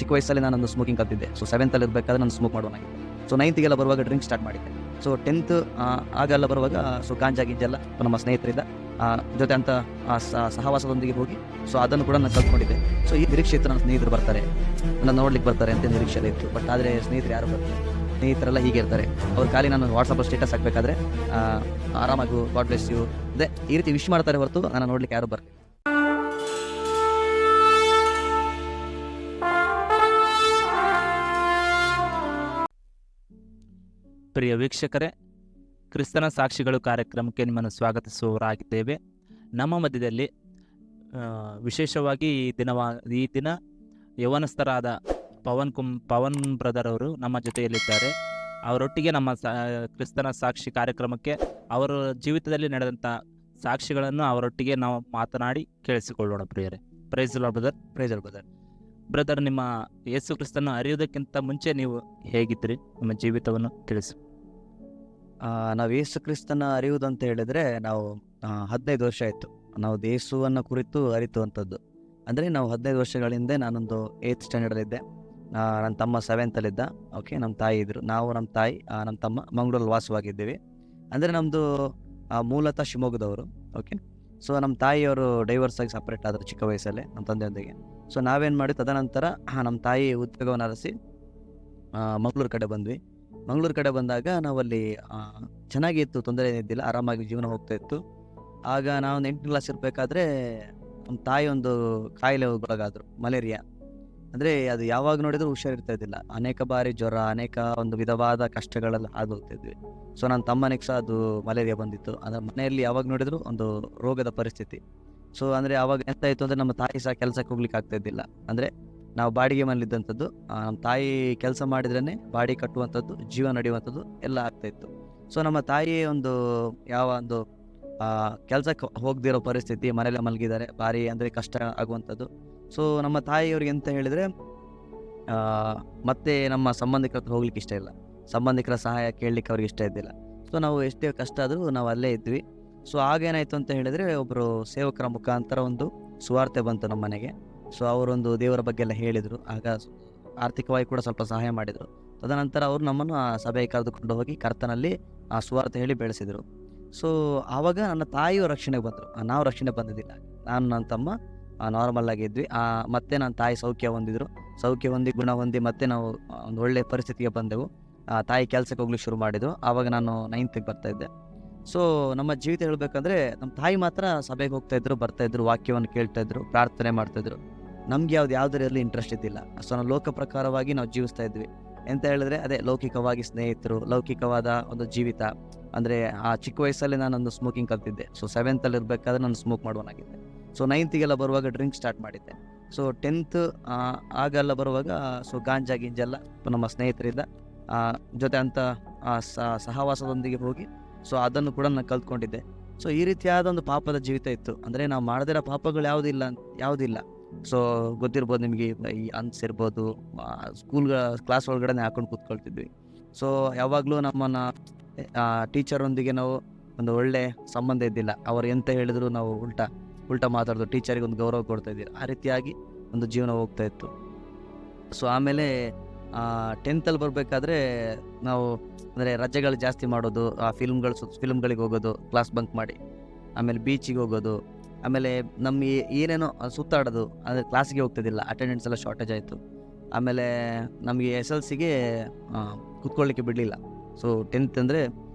ಚಿಕ್ಕ ವಯಸ್ಸಲ್ಲಿ ನಾನೊಂದು ಸ್ಮೋಕಿಂಗ್ ಕಲ್ತಿದ್ದೆ. ಸೊ 7th ಇರಬೇಕಾದ್ರೆ ನಾನು ಸ್ಮೋಕ್ ಮಾಡೋನಾಗಿದ್ದೆ. ಸೊ 9th ಬರುವಾಗ ಡ್ರಿಂಕ್ ಸ್ಟಾರ್ಟ್ ಮಾಡಿದ್ದೆ. ಸೊ 10th ಆಗೆಲ್ಲ ಬರುವಾಗ ಸೊ ಗಾಂಜಾ ಗಿಂಜೆಲ್ಲ ನಮ್ಮ ಸ್ನೇಹಿತರಿಂದ ಜೊತೆ ಅಂತ ಸಹವಾಸದೊಂದಿಗೆ ಹೋಗಿ ಸೊ ಅದನ್ನು ಕೂಡ ನಾನು ಕಲ್ತ್ಕೊಂಡಿದ್ದೆ. ಸೊ ಈ ನಿರೀಕ್ಷೆ ಇತ್ತು, ನನ್ನ ಸ್ನೇಹಿತರು ಬರ್ತಾರೆ, ನನ್ನ ನೋಡ್ಲಿಕ್ಕೆ ಬರ್ತಾರೆ ಅಂತ ನಿರೀಕ್ಷೆ ಇತ್ತು. ಬಟ್ ಆದರೆ ಸ್ನೇಹಿತರು ಯಾರು ಬರ್ತಾರೆ, ಸ್ನೇಹಿತರೆಲ್ಲ ಹೀಗೆ ಇರ್ತಾರೆ. ಅವ್ರ ಖಾಲಿ ನಾನು ವಾಟ್ಸಪ್ಪಲ್ಲಿ ಸ್ಟೇಟಸ್ ಹಾಕಬೇಕಾದ್ರೆ ಆರಾಮಾಗು, ಗಾಡ್ ಬ್ಲೆಸ್ ಯು ಅದೇ ಈ ರೀತಿ ವಿಶ್ ಮಾಡ್ತಾರೆ ಹೊರತು ನಾನು ನೋಡ್ಲಿಕ್ಕೆ ಯಾರು ಬರಲಿಲ್ಲ. ಪ್ರಿಯ ವೀಕ್ಷಕರೇ, ಕ್ರಿಸ್ತನ ಸಾಕ್ಷಿಗಳು ಕಾರ್ಯಕ್ರಮಕ್ಕೆ ನಿಮ್ಮನ್ನು ಸ್ವಾಗತಿಸುವವರಾಗಿದ್ದೇವೆ. ನಮ್ಮ ಮಧ್ಯದಲ್ಲಿ ವಿಶೇಷವಾಗಿ ಈ ದಿನ ಯೌವನಸ್ಥರಾದ ಪವನ್ ಬ್ರದರ್ ಅವರು ನಮ್ಮ ಜೊತೆಯಲ್ಲಿದ್ದಾರೆ. ಅವರೊಟ್ಟಿಗೆ ನಮ್ಮ ಕ್ರಿಸ್ತನ ಸಾಕ್ಷಿ ಕಾರ್ಯಕ್ರಮಕ್ಕೆ ಅವರ ಜೀವಿತದಲ್ಲಿ ನಡೆದಂಥ ಸಾಕ್ಷಿಗಳನ್ನು ಅವರೊಟ್ಟಿಗೆ ನಾವು ಮಾತನಾಡಿ ಕೇಳಿಸಿಕೊಳ್ಳೋಣ. ಪ್ರಿಯರೇ, praise Lord brother. Praise Lord brother. Brother, ನಿಮ್ಮ ಯೇಸು ಕ್ರಿಸ್ತನ ಅರಿಯೋದಕ್ಕಿಂತ ಮುಂಚೆ ನೀವು ಹೇಗಿದ್ರಿ? ನಿಮ್ಮ ಜೀವಿತವನ್ನು ತಿಳಿಸಿ. ನಾವು ಯೇಸು ಕ್ರಿಸ್ತನ ಅರಿಯುವುದಂತ ಹೇಳಿದರೆ ನಾವು 15 ವರ್ಷ ಆಯಿತು ನಾವು ಯೇಸುವನ್ನು ಕುರಿತು ಅರಿತುವಂಥದ್ದು. ಅಂದರೆ ನಾವು 15 ವರ್ಷಗಳ ಹಿಂದೆ ನಾನೊಂದು 8th ಸ್ಟ್ಯಾಂಡರ್ಡಲ್ಲಿದ್ದೆ. ನನ್ನ ತಮ್ಮ 7th ಇದ್ದ. ಓಕೆ, ನಮ್ಮ ತಾಯಿ ಇದ್ದರು. ನಮ್ಮ ತಾಯಿ ನಮ್ಮ ತಮ್ಮ ಮಂಗಳೂರಲ್ಲಿ ವಾಸವಾಗಿದ್ದೀವಿ. ಅಂದರೆ ನಮ್ಮದು ಮೂಲತಃ ಶಿವಮೊಗ್ಗದವರು. ಓಕೆ, ಸೊ ನಮ್ಮ ತಾಯಿಯವರು ಡೈವರ್ಸ್ ಆಗಿ ಸಪ್ರೇಟ್ ಆದರು ಚಿಕ್ಕ ವಯಸ್ಸಲ್ಲೇ ನಮ್ಮ ತಂದೆಯೊಂದಿಗೆ. ಸೊ ನಾವೇನು ಮಾಡಿ ತದನಂತರ ನಮ್ಮ ತಾಯಿ ಉದ್ಯೋಗವನ್ನು ಅರಸಿ ಮಂಗಳೂರು ಕಡೆ ಬಂದ್ವಿ. ಮಂಗಳೂರು ಕಡೆ ಬಂದಾಗ ನಾವಲ್ಲಿ ಚೆನ್ನಾಗಿತ್ತು, ತೊಂದರೆ ಏನಿದ್ದಿಲ್ಲ, ಆರಾಮಾಗಿ ಜೀವನ ಹೋಗ್ತಾ ಇತ್ತು. ಆಗ ನಾವು 8ನೇ ಕ್ಲಾಸ್ ಇರಬೇಕಾದ್ರೆ ನಮ್ಮ ತಾಯಿ ಒಂದು ಕಾಯಿಲೆ ಒಳಗಾದರು, ಮಲೇರಿಯಾ. ಅಂದರೆ ಅದು ಯಾವಾಗ ನೋಡಿದರೂ ಹುಷಾರಿರ್ತಾ ಇದ್ದಿಲ್ಲ. ಅನೇಕ ಬಾರಿ ಜ್ವರ, ಅನೇಕ ಒಂದು ವಿಧವಾದ ಕಷ್ಟಗಳೆಲ್ಲ ಹಾದು ಹೋಗ್ತಿದ್ವಿ. ಸೊ ನನ್ನ ತಮ್ಮನಿಗೆ ಸಹ ಅದು ಮಲೇರಿಯಾ ಬಂದಿತ್ತು. ಅದರ ಮನೆಯಲ್ಲಿ ಯಾವಾಗ ನೋಡಿದ್ರು ಒಂದು ರೋಗದ ಪರಿಸ್ಥಿತಿ. ಸೊ ಅಂದರೆ ಅವಾಗ ಎಂತ ಆಯಿತು ಅಂದರೆ ನಮ್ಮ ತಾಯಿ ಸಹ ಕೆಲಸಕ್ಕೆ ಹೋಗ್ಲಿಕ್ಕೆ ಆಗ್ತಾ ಇದ್ದಿಲ್ಲ. ಅಂದರೆ ನಾವು ಬಾಡಿಗೆ ಮನೇಲಿದ್ದಂಥದ್ದು, ನಮ್ಮ ತಾಯಿ ಕೆಲಸ ಮಾಡಿದ್ರೇ ಬಾಡಿ ಕಟ್ಟುವಂಥದ್ದು, ಜೀವ ನಡೆಯುವಂಥದ್ದು ಎಲ್ಲ ಆಗ್ತಾಯಿತ್ತು. ಸೊ ನಮ್ಮ ತಾಯಿ ಒಂದು ಕೆಲಸಕ್ಕೆ ಹೋಗದಿರೋ ಪರಿಸ್ಥಿತಿ, ಮನೇಲೆ ಮಲಗಿದ್ದಾರೆ, ಭಾರಿ ಅಂದರೆ ಕಷ್ಟ ಆಗುವಂಥದ್ದು. ಸೊ ನಮ್ಮ ತಾಯಿಯವ್ರಿಗೆ ಎಂತ ಹೇಳಿದರೆ ಮತ್ತೆ ನಮ್ಮ ಸಂಬಂಧಿಕರ ಹತ್ರ ಹೋಗ್ಲಿಕ್ಕೆ ಇಷ್ಟ ಇಲ್ಲ, ಸಂಬಂಧಿಕರ ಸಹಾಯ ಕೇಳಲಿಕ್ಕೆ ಅವ್ರಿಗೆ ಇಷ್ಟ ಇದ್ದಿಲ್ಲ. ಸೊ ನಾವು ಎಷ್ಟೇ ಕಷ್ಟ ಆದರೂ ನಾವು ಅಲ್ಲೇ ಇದ್ವಿ. ಸೊ ಆಗೇನಾಯಿತು ಅಂತ ಹೇಳಿದರೆ ಒಬ್ಬರು ಸೇವಕರ ಮುಖಾಂತರ ಒಂದು ಸುವಾರ್ತೆ ಬಂತು ನಮ್ಮ ಮನೆಗೆ. ಸೊ ಅವರೊಂದು ದೇವರ ಬಗ್ಗೆ ಎಲ್ಲ ಹೇಳಿದರು. ಆಗ ಆರ್ಥಿಕವಾಗಿ ಕೂಡ ಸ್ವಲ್ಪ ಸಹಾಯ ಮಾಡಿದರು. ತದನಂತರ ಅವರು ನಮ್ಮನ್ನು ಆ ಸಭೆಗೆ ಕರೆದುಕೊಂಡು ಹೋಗಿ ಕರ್ತನಲ್ಲಿ ಆ ಸುವಾರ್ತೆ ಹೇಳಿ ಬೆಳೆಸಿದರು. ಸೊ ಆವಾಗ ನನ್ನ ತಾಯಿಯು ರಕ್ಷಣೆಗೆ ಬಂದರು, ನಾವು ರಕ್ಷಣೆ ಬಂದಿದ್ದಿಲ್ಲ. ನಾನು ನನ್ನ ತಮ್ಮ ನಾರ್ಮಲ್ ಆಗಿದ್ವಿ. ಮತ್ತೆ ನನ್ನ ತಾಯಿ ಸೌಖ್ಯ ಹೊಂದಿ ಗುಣ ಹೊಂದಿ ಮತ್ತೆ ನಾವು ಒಂದು ಒಳ್ಳೆಯ ಪರಿಸ್ಥಿತಿಗೆ ಬಂದೆವು. ತಾಯಿ ಕೆಲಸಕ್ಕೆ ಹೋಗ್ಲಿಕ್ಕೆ ಶುರು ಮಾಡಿದ್ರು. ಆವಾಗ ನಾನು 9th ಬರ್ತಾಯಿದ್ದೆ. ಸೊ ನಮ್ಮ ಜೀವಿತ ಹೇಳಬೇಕಂದ್ರೆ ನಮ್ಮ ತಾಯಿ ಮಾತ್ರ ಸಭೆಗೆ ಹೋಗ್ತಾಯಿದ್ರು, ಬರ್ತಾಯಿದ್ರು, ವಾಕ್ಯವನ್ನು ಕೇಳ್ತಾಯಿದ್ರು, ಪ್ರಾರ್ಥನೆ ಮಾಡ್ತಾಯಿದ್ರು. ನಮ್ಗೆ ಯಾವುದರಲ್ಲಿ ಇಂಟ್ರೆಸ್ಟ್ ಇದ್ದಿಲ್ಲ. ಸೊ ನಾವು ಲೋಕ ಪ್ರಕಾರವಾಗಿ ನಾವು ಜೀವಿಸ್ತಾ ಇದ್ವಿ. ಎಂತ ಹೇಳಿದ್ರೆ ಅದೇ ಲೌಕಿಕವಾಗಿ ಸ್ನೇಹಿತರು, ಲೌಕಿಕವಾದ ಒಂದು ಜೀವಿತ. ಅಂದರೆ ಆ ಚಿಕ್ಕ ವಯಸ್ಸಲ್ಲಿ ನಾನೊಂದು ಸ್ಮೋಕಿಂಗ್ ಕಲ್ತಿದ್ದೆ. ಸೊ 7th ಇರಬೇಕಾದ್ರೆ ನಾನು ಸ್ಮೋಕ್ ಮಾಡೋನಾಗಿದ್ದೆ. ಸೊ 9th ಬರುವಾಗ ಡ್ರಿಂಕ್ ಸ್ಟಾರ್ಟ್ ಮಾಡಿದ್ದೆ. ಸೊ 10th ಆಗೆಲ್ಲ ಬರುವಾಗ ಸೊ ಗಾಂಜಾ ಗಿಂಜೆಲ್ಲ ನಮ್ಮ ಸ್ನೇಹಿತರಿಂದ ಜೊತೆ ಅಂತ ಸಹವಾಸದೊಂದಿಗೆ ಹೋಗಿ ಸೊ ಅದನ್ನು ಕೂಡ ನಾನು ಕಲ್ತ್ಕೊಂಡಿದ್ದೆ. ಸೊ ಈ ರೀತಿಯಾದ ಒಂದು ಪಾಪದ ಜೀವಿತ ಇತ್ತು. ಅಂದರೆ ನಾವು ಮಾಡದಿರೋ ಪಾಪಗಳು ಯಾವುದಿಲ್ಲ. ಸೊ ಗೊತ್ತಿರ್ಬೋದು ನಿಮಗೆ, ಈ ಅನ್ಸಿರ್ಬೋದು, ಕ್ಲಾಸ್ ಒಳಗಡೆ ಹಾಕೊಂಡು ಕೂತ್ಕೊಳ್ತಿದ್ವಿ. ಸೊ ಯಾವಾಗಲೂ ನಮ್ಮನ್ನು ಟೀಚರೊಂದಿಗೆ ನಾವು ಒಂದು ಒಳ್ಳೆ ಸಂಬಂಧ ಇದ್ದಿಲ್ಲ. ಅವರು ಎಂತ ಹೇಳಿದ್ರು ನಾವು ಉಲ್ಟಾ ಮಾತಾಡೋದು, ಟೀಚರಿಗೆ ಒಂದು ಗೌರವ ಕೊಡ್ತಾ ಇದ್ದೀವಿ. ಆ ರೀತಿಯಾಗಿ ಒಂದು ಜೀವನ ಹೋಗ್ತಾ ಇತ್ತು. ಸೊ ಆಮೇಲೆ 10th ಬರಬೇಕಾದ್ರೆ ನಾವು ಅಂದರೆ ರಜೆಗಳು ಜಾಸ್ತಿ ಮಾಡೋದು, ಫಿಲ್ಮ್ಗಳಿಗೆ ಹೋಗೋದು, ಕ್ಲಾಸ್ ಬಂಕ್ ಮಾಡಿ, ಆಮೇಲೆ ಬೀಚಿಗೆ ಹೋಗೋದು, ಆಮೇಲೆ ನಮ್ಮ ಏನೇನೋ ಸುತ್ತಾಡೋದು. ಅಂದರೆ ಕ್ಲಾಸಿಗೆ ಹೋಗ್ತಿದ್ದಿಲ್ಲ, ಅಟೆಂಡೆನ್ಸ್ ಎಲ್ಲ ಶಾರ್ಟೇಜ್ ಆಯಿತು. ಆಮೇಲೆ ನಮಗೆ SLCಗೆ ಕೂತ್ಕೊಳ್ಳಿಕ್ಕೆ ಬಿಡಲಿಲ್ಲ. ಸೊ 10th ಅಂದರೆ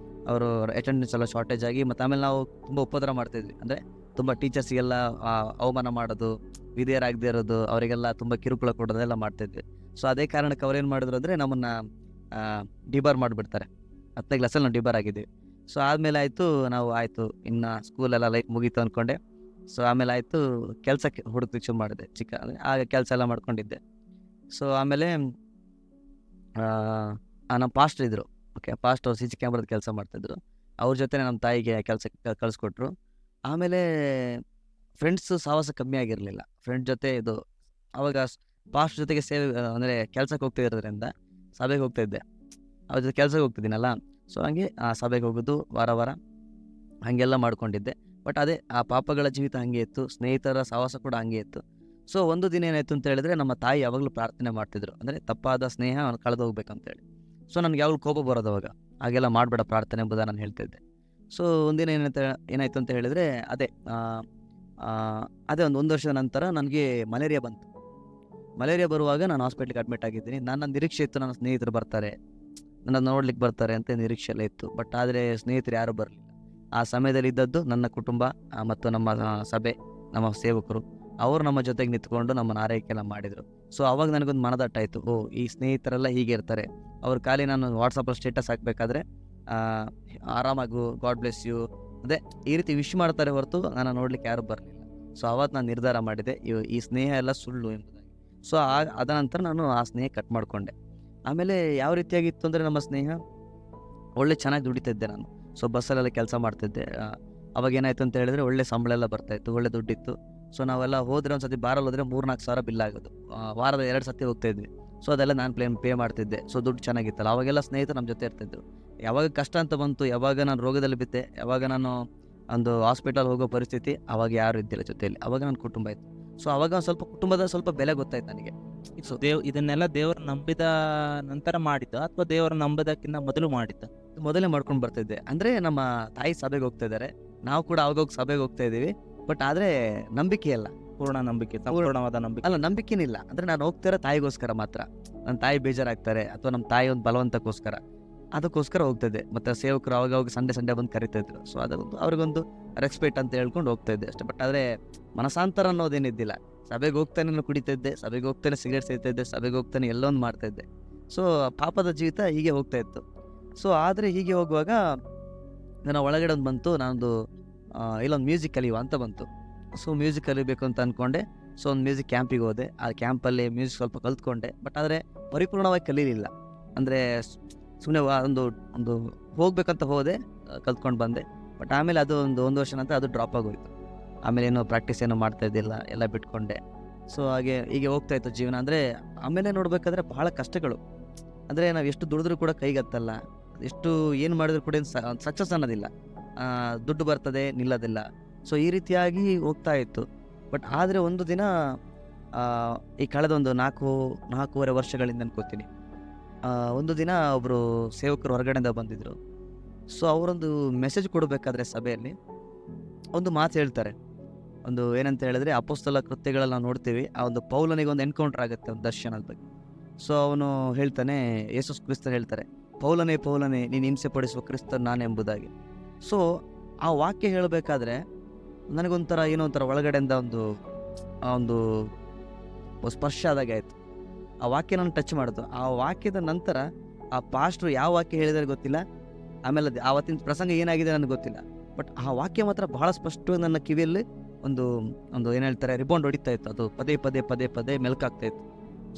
ಅವರು ಅಟೆಂಡೆನ್ಸ್ ಎಲ್ಲ ಶಾರ್ಟೇಜ್ ಆಗಿ, ಮತ್ತು ಆಮೇಲೆ ನಾವು ತುಂಬ ಉಪದ್ರ ಮಾಡ್ತಾಯಿದ್ವಿ. ಅಂದರೆ ತುಂಬ ಟೀಚರ್ಸಿಗೆಲ್ಲ ಅವಮಾನ ಮಾಡೋದು, ವಿಧೇಯರಾಗದೇ ಇರೋದು, ಅವರಿಗೆಲ್ಲ ತುಂಬ ಕಿರುಕುಳ ಕೊಡೋದೆಲ್ಲ ಮಾಡ್ತಾಯಿದ್ವಿ. ಸೊ ಅದೇ ಕಾರಣಕ್ಕೆ ಅವ್ರೇನು ಮಾಡಿದ್ರು ಅಂದರೆ ನಮ್ಮನ್ನು ಡಿಬಾರ್ ಮಾಡಿಬಿಡ್ತಾರೆ. 10ನೇ ಕ್ಲಾಸಲ್ಲಿ ನಾವು ಡಿಬಾರ್ ಆಗಿದ್ದೀವಿ. ಸೊ ಆದಮೇಲೆ ಆಯಿತು ಇನ್ನು ಸ್ಕೂಲೆಲ್ಲ ಲೈಫ್ ಮುಗೀತು ಅಂದ್ಕೊಂಡೆ. ಸೊ ಆಮೇಲೆ ಆಯಿತು ಕೆಲಸಕ್ಕೆ ಹುಡುಕ್ಲಿಕ್ಕೆ ಶುರು ಮಾಡಿದೆ. ಆಗ ಕೆಲಸ ಎಲ್ಲ ಮಾಡ್ಕೊಂಡಿದ್ದೆ. ಸೊ ಆಮೇಲೆ ನಮ್ಮ ಪಾಸ್ಟರ್ ಇದ್ದರು. ಓಕೆ, ಪಾಸ್ಟರ್ CC ಕ್ಯಾಮ್ರಾದ ಕೆಲಸ ಮಾಡ್ತಾಯಿದ್ರು. ಅವ್ರ ಜೊತೆ ನಮ್ಮ ತಾಯಿಗೆ ಕೆಲಸಕ್ಕೆ ಕಳಿಸ್ಕೊಟ್ರು. ಆಮೇಲೆ ಫ್ರೆಂಡ್ಸು ಸಹವಾಸ ಕಮ್ಮಿ ಆಗಿರಲಿಲ್ಲ. ಫ್ರೆಂಡ್ ಜೊತೆ ಅವಾಗ ಪಾಸ್ಟ್ ಜೊತೆಗೆ ಅಂದರೆ ಕೆಲಸಕ್ಕೆ ಹೋಗ್ತಿರೋದ್ರಿಂದ ಸಭೆಗೆ ಹೋಗ್ತಾಯಿದ್ದೆ. ಅವ್ರ ಜೊತೆ ಕೆಲಸಕ್ಕೆ ಹೋಗ್ತಿದ್ದೀನಲ್ಲ. ಸೊ ಹಂಗೆ ಸಭೆಗೆ ಹೋಗೋದು ವಾರ ಹಾಗೆಲ್ಲ ಮಾಡ್ಕೊಂಡಿದ್ದೆ. ಬಟ್ ಅದೇ ಆ ಪಾಪಗಳ ಜೀವಿತ ಹಂಗೆ ಇತ್ತು, ಸ್ನೇಹಿತರ ಸಹವಾಸ ಕೂಡ ಹಂಗೆ ಇತ್ತು. ಸೊ ಒಂದು ದಿನ ಏನಾಯ್ತು ಅಂತ ಹೇಳಿದ್ರೆ ನಮ್ಮ ತಾಯಿ ಯಾವಾಗಲೂ ಪ್ರಾರ್ಥನೆ ಮಾಡ್ತಿದ್ರು, ಅಂದರೆ ತಪ್ಪಾದ ಸ್ನೇಹ ಕಳೆದು ಹೋಗ್ಬೇಕಂತೇಳಿ. ಸೊ ನನಗೆ ಯಾವಾಗಲೂ ಕೋಪ ಬರೋದು ಅವಾಗ, ಹಾಗೆಲ್ಲ ಮಾಡಬೇಡ ಪ್ರಾರ್ಥನೆ ಎಂಬುದ ನಾನು ಹೇಳ್ತಿದ್ದೆ. ಸೊ ಒಂದಿನ ಏನಾಯ್ತು ಅಂತ ಹೇಳಿದ್ರೆ ಅದೇ ಒಂದು ವರ್ಷದ ನಂತರ ನನಗೆ ಮಲೇರಿಯಾ ಬಂತು. ಮಲೇರಿಯಾ ಬರುವಾಗ ನಾನು ಹಾಸ್ಪಿಟ್ಲಿಗೆ ಅಡ್ಮಿಟ್ ಆಗಿದ್ದೀನಿ. ನನ್ನ ನಿರೀಕ್ಷೆ ಇತ್ತು, ನನ್ನ ಸ್ನೇಹಿತರು ಬರ್ತಾರೆ, ನನ್ನ ನೋಡ್ಲಿಕ್ಕೆ ಬರ್ತಾರೆ ಅಂತ ನಿರೀಕ್ಷೆ ಎಲ್ಲ ಇತ್ತು. ಬಟ್ ಆದರೆ ಸ್ನೇಹಿತರು ಯಾರೂ ಬರಲಿಲ್ಲ. ಆ ಸಮಯದಲ್ಲಿ ಇದ್ದದ್ದು ನನ್ನ ಕುಟುಂಬ ಮತ್ತು ನಮ್ಮ ಸಭೆ, ನಮ್ಮ ಸೇವಕರು. ಅವರು ನಮ್ಮ ಜೊತೆಗೆ ನಿಂತ್ಕೊಂಡು ನಮ್ಮನ್ನು ಆರೈಕೆ ಎಲ್ಲ ಮಾಡಿದರು. ಸೊ ಅವಾಗ ನನಗೊಂದು ಮನದಟ್ಟಾಯಿತು, ಓ ಈ ಸ್ನೇಹಿತರೆಲ್ಲ ಹೀಗೆ ಇರ್ತಾರೆ. ಅವ್ರ ಖಾಲಿ ನಾನು ವಾಟ್ಸಪ್ಪಲ್ಲಿ ಸ್ಟೇಟಸ್ ಹಾಕಬೇಕಾದ್ರೆ ಆರಾಮಾಗು, ಗಾಡ್ ಬ್ಲೆಸ್ ಯು, ಅದೇ ಈ ರೀತಿ ವಿಶ್ ಮಾಡ್ತಾರೆ ಹೊರತು ನಾನು ನೋಡ್ಲಿಕ್ಕೆ ಯಾರು ಬರಲಿಲ್ಲ. ಸೊ ಅವತ್ತು ನಾನು ನಿರ್ಧಾರ ಮಾಡಿದೆ, ಈ ಸ್ನೇಹ ಎಲ್ಲ ಸುಳ್ಳು ಎಂಬುದಾಗಿ. ಸೊ ಅದ ನಂತರ ನಾನು ಆ ಸ್ನೇಹ ಕಟ್ ಮಾಡಿಕೊಂಡೆ. ಆಮೇಲೆ ಯಾವ ರೀತಿಯಾಗಿತ್ತು ಅಂದರೆ ನಮ್ಮ ಸ್ನೇಹ ಒಳ್ಳೆ ಚೆನ್ನಾಗಿ ದುಡಿತಿದ್ದೆ ನಾನು. ಸೊ ಬಸ್ಸಲ್ಲೆಲ್ಲ ಕೆಲಸ ಮಾಡ್ತಿದ್ದೆ. ಅವಾಗ ಏನಾಯ್ತು ಅಂತ ಹೇಳಿದ್ರೆ ಒಳ್ಳೆ ಸಂಬಳ ಎಲ್ಲ ಬರ್ತಾಯಿತ್ತು, ಒಳ್ಳೆ ದುಡ್ಡಿತ್ತು. ಸೊ ನಾವೆಲ್ಲ ಹೋದರೆ ಒಂದು ಸತಿ ಬಾರಲ್ಲಿ ಹೋದರೆ 3-4 ಸಾವಿರ ಬಿಲ್ ಆಗೋದು. ವಾರದ 2 ಸತಿ ಹೋಗ್ತಾ ಇದ್ವಿ. ಸೊ ಅದೆಲ್ಲ ನಾನು ಪೇ ಮಾಡ್ತಿದ್ದೆ. ಸೊ ದುಡ್ಡು ಚೆನ್ನಾಗಿತ್ತಲ್ಲ, ಅವಾಗೆಲ್ಲ ಸ್ನೇಹಿತರು ನಮ್ಮ ಜೊತೆ ಇರ್ತಿದ್ರು. ಯಾವಾಗ ಕಷ್ಟ ಅಂತ ಬಂತು, ಯಾವಾಗ ನಾನು ರೋಗದಲ್ಲಿ ಬಿದ್ದೆ, ಯಾವಾಗ ನಾನು ಒಂದು ಹಾಸ್ಪಿಟಲ್ ಹೋಗೋ ಪರಿಸ್ಥಿತಿ, ಅವಾಗ ಯಾರು ಇದ್ದಿಲ್ಲ ಜೊತೆಯಲ್ಲಿ. ಅವಾಗ ನನ್ನ ಕುಟುಂಬ ಇತ್ತು. ಸೊ ಅವಾಗ ಒಂದು ಸ್ವಲ್ಪ ಕುಟುಂಬದ ಸ್ವಲ್ಪ ಬೆಲೆ ಗೊತ್ತಾಯ್ತು ನನಗೆ. ಸೊ ಇದನ್ನೆಲ್ಲ ದೇವರು ನಂಬಿದ ನಂತರ ಮಾಡಿದ್ದ ಅಥವಾ ದೇವರು ನಂಬದಕ್ಕಿಂತ ಮೊದಲು ಮಾಡಿದ್ದ? ಮೊದಲೇ ಮಾಡ್ಕೊಂಡು ಬರ್ತಿದ್ದೆ. ಅಂದರೆ ನಮ್ಮ ತಾಯಿ ಸಭೆಗೆ ಹೋಗ್ತಾ ಇದ್ದಾರೆ, ನಾವು ಕೂಡ ಅವಾಗೋಗಿ ಸಭೆಗೆ ಹೋಗ್ತಾ ಇದ್ದೀವಿ. ಬಟ್ ಆದರೆ ನಂಬಿಕೆ ಅಲ್ಲ, ಪೂರ್ಣ ನಂಬಿಕೆ, ಸಂಪೂರ್ಣವಾದ ನಂಬಿಕೆ ಅಲ್ಲ, ನಂಬಿಕೆನಿಲ್ಲ. ಅಂದರೆ ನಾನು ಹೋಗ್ತಿರೋ ತಾಯಿಗೋಸ್ಕರ ಮಾತ್ರ. ನನ್ನ ತಾಯಿ ಬೇಜಾರಾಗ್ತಾರೆ ಅಥವಾ ನಮ್ಮ ತಾಯಿ ಒಂದು ಬಲವಂತಕ್ಕೋಸ್ಕರ, ಅದಕ್ಕೋಸ್ಕರ ಹೋಗ್ತಿದ್ದೆ. ಮತ್ತು ಸೇವಕರು ಅವಾಗ ಸಂಡೇ ಬಂದು ಕರಿತಾಯಿದ್ರು. ಸೊ ಅದೊಂದು ಅವ್ರಿಗೊಂದು ರೆಸ್ಪೆಕ್ಟ್ ಅಂತ ಹೇಳ್ಕೊಂಡು ಹೋಗ್ತಾ ಇದ್ದೆ ಅಷ್ಟೇ. ಬಟ್ ಆದರೆ ಮನಸಾಂತರ ಅನ್ನೋದೇನಿದ್ದಿಲ್ಲ. ಸಭೆಗೆ ಹೋಗ್ತಾನೆ ಕುಡಿತಿದ್ದೆ, ಸಭೆಗೆ ಹೋಗ್ತಾನೆ ಸಿಗರೇಟ್ ಸೇರ್ತಾಯಿದ್ದೆ, ಸಭೆಗೆ ಹೋಗ್ತಾನೆ ಎಲ್ಲೊಂದು ಮಾಡ್ತಾಯಿದ್ದೆ. ಸೊ ಪಾಪದ ಜೀವಿತ ಹೀಗೆ ಹೋಗ್ತಾ ಇತ್ತು. ಸೊ ಆದರೆ ಹೀಗೆ ಹೋಗುವಾಗ ನನ್ನ ಒಳಗಡೆ ಒಂದು ಬಂತು, ನಾನೊಂದು ಇಲ್ಲೊಂದು ಮ್ಯೂಸಿಕ್ ಕಲಿಯುವ ಅಂತ ಬಂತು. ಸೊ ಮ್ಯೂಸಿಕ್ ಕಲಿಬೇಕು ಅಂತ ಅಂದ್ಕೊಂಡೆ. ಸೊ ಒಂದು ಮ್ಯೂಸಿಕ್ ಕ್ಯಾಂಪಿಗೆ ಹೋದೆ. ಆ ಕ್ಯಾಂಪಲ್ಲಿ ಮ್ಯೂಸಿಕ್ ಸ್ವಲ್ಪ ಕಲ್ತ್ಕೊಂಡೆ. ಬಟ್ ಆದರೆ ಪರಿಪೂರ್ಣವಾಗಿ ಕಲೀಲಿಲ್ಲ. ಅಂದರೆ ಸುಮ್ಮನೆ ಒಂದು ಹೋಗ್ಬೇಕಂತ ಹೋದೆ, ಕಲ್ತ್ಕೊಂಡು ಬಂದೆ. ಬಟ್ ಆಮೇಲೆ ಅದು ಒಂದು ವರ್ಷ ನಂತರ ಅದು ಡ್ರಾಪ್ ಆಗೋಯ್ತು. ಆಮೇಲೆ ಏನೋ ಪ್ರಾಕ್ಟೀಸ್ ಏನೋ ಮಾಡ್ತಾ ಇದ್ದಿಲ್ಲ, ಎಲ್ಲ ಬಿಟ್ಕೊಂಡೆ. ಸೊ ಹೀಗೆ ಹೋಗ್ತಾಯಿತ್ತು ಜೀವನ. ಅಂದರೆ ಆಮೇಲೆ ನೋಡಬೇಕಾದ್ರೆ ಬಹಳ ಕಷ್ಟಗಳು. ಅಂದರೆ ನಾವು ಎಷ್ಟು ದುಡಿದ್ರೂ ಕೂಡ ಕೈಗತ್ತಲ್ಲ, ಎಷ್ಟು ಏನು ಮಾಡಿದ್ರು ಕೂಡ ಸಕ್ಸಸ್ ಅನ್ನೋದಿಲ್ಲ. ದುಡ್ಡು ಬರ್ತದೆ, ನಿಲ್ಲೋದಿಲ್ಲ. ಸೊ ಈ ರೀತಿಯಾಗಿ ಹೋಗ್ತಾ ಇತ್ತು. ಬಟ್ ಆದರೆ ಒಂದು ದಿನ ಈ ಕಳೆದ ಒಂದು 4-4.5 ವರ್ಷಗಳಿಂದ ಅನ್ಕೋತೀನಿ, ಒಂದು ದಿನ ಒಬ್ಬರು ಸೇವಕರು ಹೊರಗಡೆಯಿಂದ ಬಂದಿದ್ದರು. ಸೊ ಅವರೊಂದು ಮೆಸೇಜ್ ಕೊಡಬೇಕಾದ್ರೆ ಸಭೆಯಲ್ಲಿ ಒಂದು ಮಾತು ಹೇಳ್ತಾರೆ. ಒಂದು ಏನಂತ ಹೇಳಿದ್ರೆ, ಅಪೊಸ್ತಲ ಕೃತ್ಯಗಳಲ್ಲಿ ನಾವು ನೋಡ್ತೀವಿ, ಆ ಒಂದು ಪೌಲನಿಗೆ ಒಂದು ಎನ್ಕೌಂಟರ್ ಆಗುತ್ತೆ, ಒಂದು ದರ್ಶನದ ಬಗ್ಗೆ. ಸೊ ಅವನು ಹೇಳ್ತಾನೆ, ಯೇಸು ಕ್ರಿಸ್ತರು ಹೇಳ್ತಾರೆ, ಪೌಲನೇ ಪೌಲನೇ ನೀನು ಹಿಂಸೆ ಪಡಿಸುವ ಕ್ರಿಸ್ತನು ನಾನೆಂಬುದಾಗಿ. ಸೊ ಆ ವಾಕ್ಯ ಹೇಳಬೇಕಾದ್ರೆ ನನಗೊಂಥರ ಏನೋ ಒಂಥರ ಒಳಗಡೆಯಿಂದ ಒಂದು ಸ್ಪರ್ಶ ಆದಾಗೆ ಆಯಿತು. ಆ ವಾಕ್ಯ ನಾನು ಟಚ್ ಮಾಡಿತು. ಆ ವಾಕ್ಯದ ನಂತರ ಆ ಪಾಸ್ಟ್ರು ಯಾವ ವಾಕ್ಯ ಹೇಳಿದರೆ ಗೊತ್ತಿಲ್ಲ, ಆಮೇಲೆ ಆವತ್ತಿನ ಪ್ರಸಂಗ ಏನಾಗಿದೆ ನನಗೆ ಗೊತ್ತಿಲ್ಲ. ಬಟ್ ಆ ವಾಕ್ಯ ಮಾತ್ರ ಬಹಳ ಸ್ಪಷ್ಟವಾಗಿ ನನ್ನ ಕಿವಿಯಲ್ಲಿ ಒಂದು ಏನು ಹೇಳ್ತಾರೆ, ರಿಬೌಂಡ್ ಹೊಡಿತಾ ಇತ್ತು. ಅದು ಪದೇ ಮೆಲ್ಕಾಗ್ತಾ ಇತ್ತು.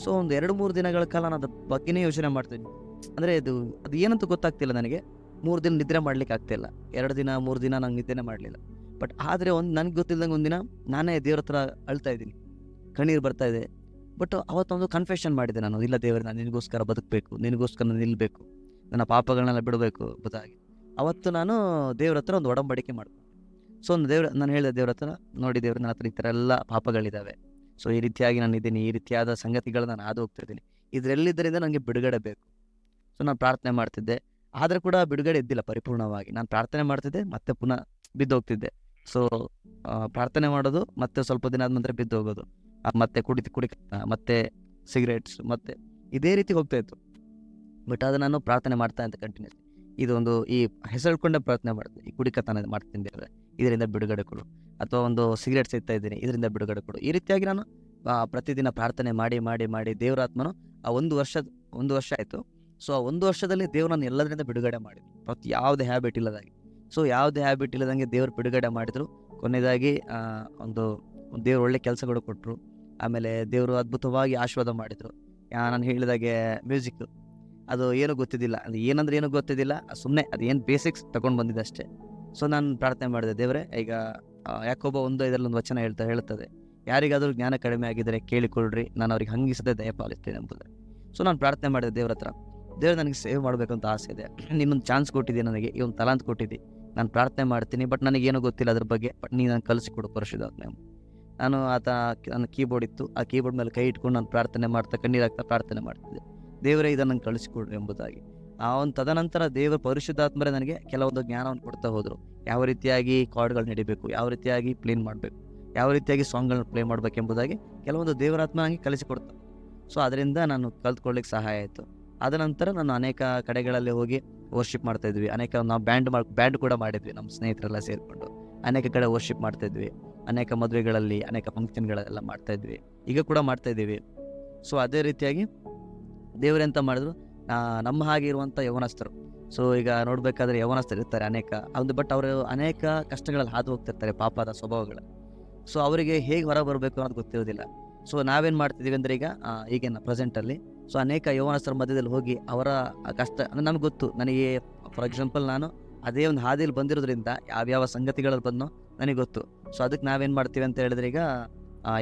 ಸೊ ಒಂದು 2-3 ದಿನಗಳ ಕಾಲ ನಾನು ಅದ್ರ ಬಗ್ಗೆನೇ ಯೋಚನೆ ಮಾಡ್ತೀನಿ. ಅಂದರೆ ಅದು ಏನಂತ ಗೊತ್ತಾಗ್ತಿಲ್ಲ ನನಗೆ. 3 ದಿನ ನಿದ್ರೆ ಮಾಡ್ಲಿಕ್ಕೆ ಆಗ್ತಾಯಿಲ್ಲ. 2 ದಿನ 3 ದಿನ ನಂಗೆ ನಿದ್ದೆನೇ ಮಾಡಲಿಲ್ಲ. ಬಟ್ ಆದರೆ ನನಗೆ ಗೊತ್ತಿಲ್ಲದಂಗೆ ಒಂದಿನ ನಾನೇ ದೇವ್ರ ಹತ್ರ ಅಳ್ತಾ ಇದ್ದೀನಿ, ಕಣ್ಣೀರು ಬರ್ತಾ ಇದೆ. ಬಟ್ ಅವತ್ತೊಂದು ಕನ್ಫೆಷನ್ ಮಾಡಿದೆ ನಾನು, ಇಲ್ಲ ದೇವ್ರೆ, ನಾನು ನಿನಗೋಸ್ಕರ ಬದುಕಬೇಕು, ನಿನಗೋಸ್ಕರ ನಿಲ್ಲಬೇಕು, ನನ್ನ ಪಾಪಗಳನ್ನೆಲ್ಲ ಬಿಡಬೇಕು ಎಂಬುದಾಗಿ. ಅವತ್ತು ನಾನು ದೇವ್ರ ಹತ್ರ ಒಂದು ಒಡಂಬಡಿಕೆ ಮಾಡಿಕೊಂಡೆ. ಸೊ ನಾನು ಹೇಳಿದೆ ದೇವ್ರ ಹತ್ರ, ನೋಡಿ ದೇವ್ರ, ನನ್ನ ಹತ್ರ ಈ ಥರ ಎಲ್ಲ ಪಾಪಗಳಿದ್ದಾವೆ. ಸೊ ಈ ರೀತಿಯಾಗಿ ನಾನು ಇದ್ದೀನಿ, ಈ ರೀತಿಯಾದ ಸಂಗತಿಗಳು ನಾನು ಹಾದು ಹೋಗ್ತಾ ಇದ್ದೀನಿ, ಇದರೆಲ್ಲಿದ್ದರಿಂದ ನನಗೆ ಬಿಡುಗಡೆ ಬೇಕು. ಸೊ ನಾನು ಪ್ರಾರ್ಥನೆ ಮಾಡ್ತಿದ್ದೆ, ಆದರೆ ಕೂಡ ಬಿಡುಗಡೆ ಇದ್ದಿಲ್ಲ ಪರಿಪೂರ್ಣವಾಗಿ. ನಾನು ಪ್ರಾರ್ಥನೆ ಮಾಡ್ತಿದ್ದೆ, ಮತ್ತೆ ಪುನಃ ಬಿದ್ದೋಗ್ತಿದ್ದೆ. ಸೊ ಪ್ರಾರ್ಥನೆ ಮಾಡೋದು, ಮತ್ತೆ ಸ್ವಲ್ಪ ದಿನ ಆದ ನಂತರ ಬಿದ್ದು ಹೋಗೋದು, ಮತ್ತೆ ಕುಡಿ ಮತ್ತೆ ಸಿಗರೇಟ್ಸ್, ಮತ್ತೆ ಇದೇ ರೀತಿ ಹೋಗ್ತಾ ಇತ್ತು. ಬಟ್ ಅದು ನಾನು ಪ್ರಾರ್ಥನೆ ಮಾಡ್ತಾ ಅಂತ ಕಂಟಿನ್ಯೂಸ್ ಈ ಹೆಸರುಕೊಂಡೆ ಪ್ರಾರ್ಥನೆ ಮಾಡ್ತೀನಿ, ಈ ಕುಡಿಕತನ ಮಾಡ್ತೀನಿ ದೇವ್ರೆ, ಇದರಿಂದ ಬಿಡುಗಡೆ ಕೊಡು, ಅಥವಾ ಒಂದು ಸಿಗರೇಟ್ ಸೇರ್ತಾ ಇದ್ದೀನಿ, ಇದರಿಂದ ಬಿಡುಗಡೆ ಕೊಡು. ಈ ರೀತಿಯಾಗಿ ನಾನು ಪ್ರತಿದಿನ ಪ್ರಾರ್ಥನೆ ಮಾಡಿ ದೇವರಾತ್ಮನು ಆ ಒಂದು ವರ್ಷ ಆಯಿತು. ಸೊ ಆ 1 ವರ್ಷದಲ್ಲಿ ದೇವ್ರು ನಾನು ಎಲ್ಲದರಿಂದ ಬಿಡುಗಡೆ ಮಾಡಿದ್ರು, ಯಾವುದೇ ಹ್ಯಾಬಿಟ್ ಇಲ್ಲದಾಗಿ. ಸೊ ಯಾವುದೇ ಹ್ಯಾಬಿಟ್ ಇಲ್ಲದಂಗೆ ದೇವ್ರು ಬಿಡುಗಡೆ ಮಾಡಿದರು. ಕೊನೆಯದಾಗಿ ದೇವ್ರು ಒಳ್ಳೆ ಕೆಲಸಗಳು ಕೊಟ್ಟರು. ಆಮೇಲೆ ದೇವರು ಅದ್ಭುತವಾಗಿ ಆಶೀರ್ವಾದ ಮಾಡಿದರು. ನಾನು ಹೇಳಿದಾಗೆ ಮ್ಯೂಸಿಕ್ ಅದು ಏನೂ ಗೊತ್ತಿದ್ದಿಲ್ಲ, ಅದು ಏನಂದ್ರೆ ಗೊತ್ತಿದ್ದಿಲ್ಲ, ಸುಮ್ಮನೆ ಅದು ಏನು ಬೇಸಿಕ್ಸ್ ತೊಗೊಂಡು ಬಂದಿದ್ದೆ ಅಷ್ಟೇ. ಸೊ ನಾನು ಪ್ರಾರ್ಥನೆ ಮಾಡಿದೆ, ದೇವರೇ, ಈಗ ಯಾಕೊಬ್ಬ 1:5 ಒಂದು ವಚನ ಹೇಳ್ತದೆ, ಯಾರಿಗಾದರೂ ಜ್ಞಾನ ಕಡಿಮೆ ಆಗಿದ್ದರೆ ಕೇಳಿಕೊಳ್ಳ್ರಿ, ನಾನು ಅವ್ರಿಗೆ ಹಂಗಿಸದೆ ದಯಪಾಲಿಸ್ತೇನೆ ಎಂಬುದು. ಸೊ ನಾನು ಪ್ರಾರ್ಥನೆ ಮಾಡಿದೆ ದೇವ್ರ ಹತ್ರ, ದೇವ್ರು ನನಗೆ ಸೇವ್ ಮಾಡಬೇಕು ಅಂತ ಆಸೆ ಇದೆ, ನೀನೊಂದು ಚಾನ್ಸ್ ಕೊಟ್ಟಿದ್ದೆ, ನನಗೆ ಈ ಒಂದು ತಲಾಂತ ಕೊಟ್ಟಿದ್ದೆ, ನಾನು ಪ್ರಾರ್ಥನೆ ಮಾಡ್ತೀನಿ, ಬಟ್ ನನಗೇನೂ ಗೊತ್ತಿಲ್ಲ ಅದ್ರ ಬಗ್ಗೆ, ಬಟ್ ನೀನು ನಾನು ಕಲಿಸಿಕೊಡು ಪರಿಶುದ್ಧಾತ್ಮ. ನಾನು ನನ್ನ ಕೀಬೋರ್ಡ್ ಇತ್ತು, ಆ ಕೀಬೋರ್ಡ್ ಮೇಲೆ ಕೈ ಇಟ್ಕೊಂಡು ನಾನು ಪ್ರಾರ್ಥನೆ ಮಾಡ್ತಾ ಕಣ್ಣೀರು ಹಾಕ್ತಾ ಪ್ರಾರ್ಥನೆ ಮಾಡ್ತಿದ್ದೆ, ದೇವರೇ ಇದನ್ನು ನಂಗೆ ಕಳಿಸಿಕೊಡು ಎಂಬುದಾಗಿ. ಆ ಒಂದು ತದನಂತರ ದೇವರ ಪರಿಶುದ್ಧಾತ್ಮರೇ ನನಗೆ ಕೆಲವೊಂದು ಜ್ಞಾನವನ್ನು ಕೊಡ್ತಾ ಹೋದರು. ಯಾವ ರೀತಿಯಾಗಿ ಕಾರ್ಡ್ಗಳನ್ನ ಹಿಡಿಬೇಕು, ಯಾವ ರೀತಿಯಾಗಿ ಪ್ಲೇನ್ ಮಾಡಬೇಕು, ಯಾವ ರೀತಿಯಾಗಿ ಸಾಂಗ್ಗಳನ್ನ ಪ್ಲೇ ಮಾಡಬೇಕು ಎಂಬುದಾಗಿ ಕೆಲವೊಂದು ದೇವರಾತ್ಮ ನನಗೆ ಕಲಿಸಿಕೊಡ್ತಾರೆ. ಸೊ ಅದರಿಂದ ನಾನು ಕಲ್ತ್ಕೊಳ್ಳಿಕ್ಕೆ ಸಹಾಯ ಆಯಿತು. ಆದ ನಂತರ ನಾನು ಅನೇಕ ಕಡೆಗಳಲ್ಲಿ ಹೋಗಿ ವರ್ಷಿಪ್ ಮಾಡ್ತಾಯಿದ್ವಿ. ನಾವು ಬ್ಯಾಂಡ್ ಕೂಡ ಮಾಡಿದ್ವಿ ನಮ್ಮ ಸ್ನೇಹಿತರೆಲ್ಲ ಸೇರಿಕೊಂಡು. ಅನೇಕ ಕಡೆ ವರ್ಷಿಪ್ ಮಾಡ್ತಾಯಿದ್ವಿ, ಅನೇಕ ಮದುವೆಗಳಲ್ಲಿ, ಅನೇಕ ಫಂಕ್ಷನ್ಗಳೆಲ್ಲ ಮಾಡ್ತಾಯಿದ್ವಿ, ಈಗ ಕೂಡ ಮಾಡ್ತಾಯಿದ್ದೀವಿ. ಸೊ ಅದೇ ರೀತಿಯಾಗಿ ದೇವರೆಂತ ಮಾಡಿದ್ರು, ನಮ್ಮ ಹಾಗೆ ಇರುವಂಥ ಯೌವನಸ್ಥರು. ಸೊ ಈಗ ನೋಡಬೇಕಾದ್ರೆ ಯೌವನಸ್ಥರು ಇರ್ತಾರೆ ಅನೇಕ ಬಟ್ ಅವರು ಅನೇಕ ಕಷ್ಟಗಳಲ್ಲಿ ಹಾದು ಹೋಗ್ತಿರ್ತಾರೆ, ಪಾಪದ ಸ್ವಭಾವಗಳ. ಸೊ ಅವರಿಗೆ ಹೇಗೆ ಹೊರ ಬರಬೇಕು ಅನ್ನೋದು ಗೊತ್ತಿರೋದಿಲ್ಲ. ಸೊ ನಾವೇನು ಮಾಡ್ತಿದ್ದೀವಿ ಅಂದರೆ ಈಗಿನ ಪ್ರೆಸೆಂಟಲ್ಲಿ ಸೊ ಅನೇಕ ಯೌವನಸ್ಥರ ಮಧ್ಯದಲ್ಲಿ ಹೋಗಿ ಅವರ ಕಷ್ಟ ಅಂದರೆ ನಮ್ಗೆ ಗೊತ್ತು. ನನಗೆ ಫಾರ್ ಎಕ್ಸಾಂಪಲ್ ನಾನು ಅದೇ ಒಂದು ಹಾದಿಯಲ್ಲಿ ಬಂದಿರೋದ್ರಿಂದ ಯಾವ್ಯಾವ ಸಂಗತಿಗಳಲ್ಲಿ ಬಂದೋ ನನಗೆ ಗೊತ್ತು. ಸೊ ಅದಕ್ಕೆ ನಾವೇನು ಮಾಡ್ತೀವಿ ಅಂತ ಹೇಳಿದ್ರೆ, ಈಗ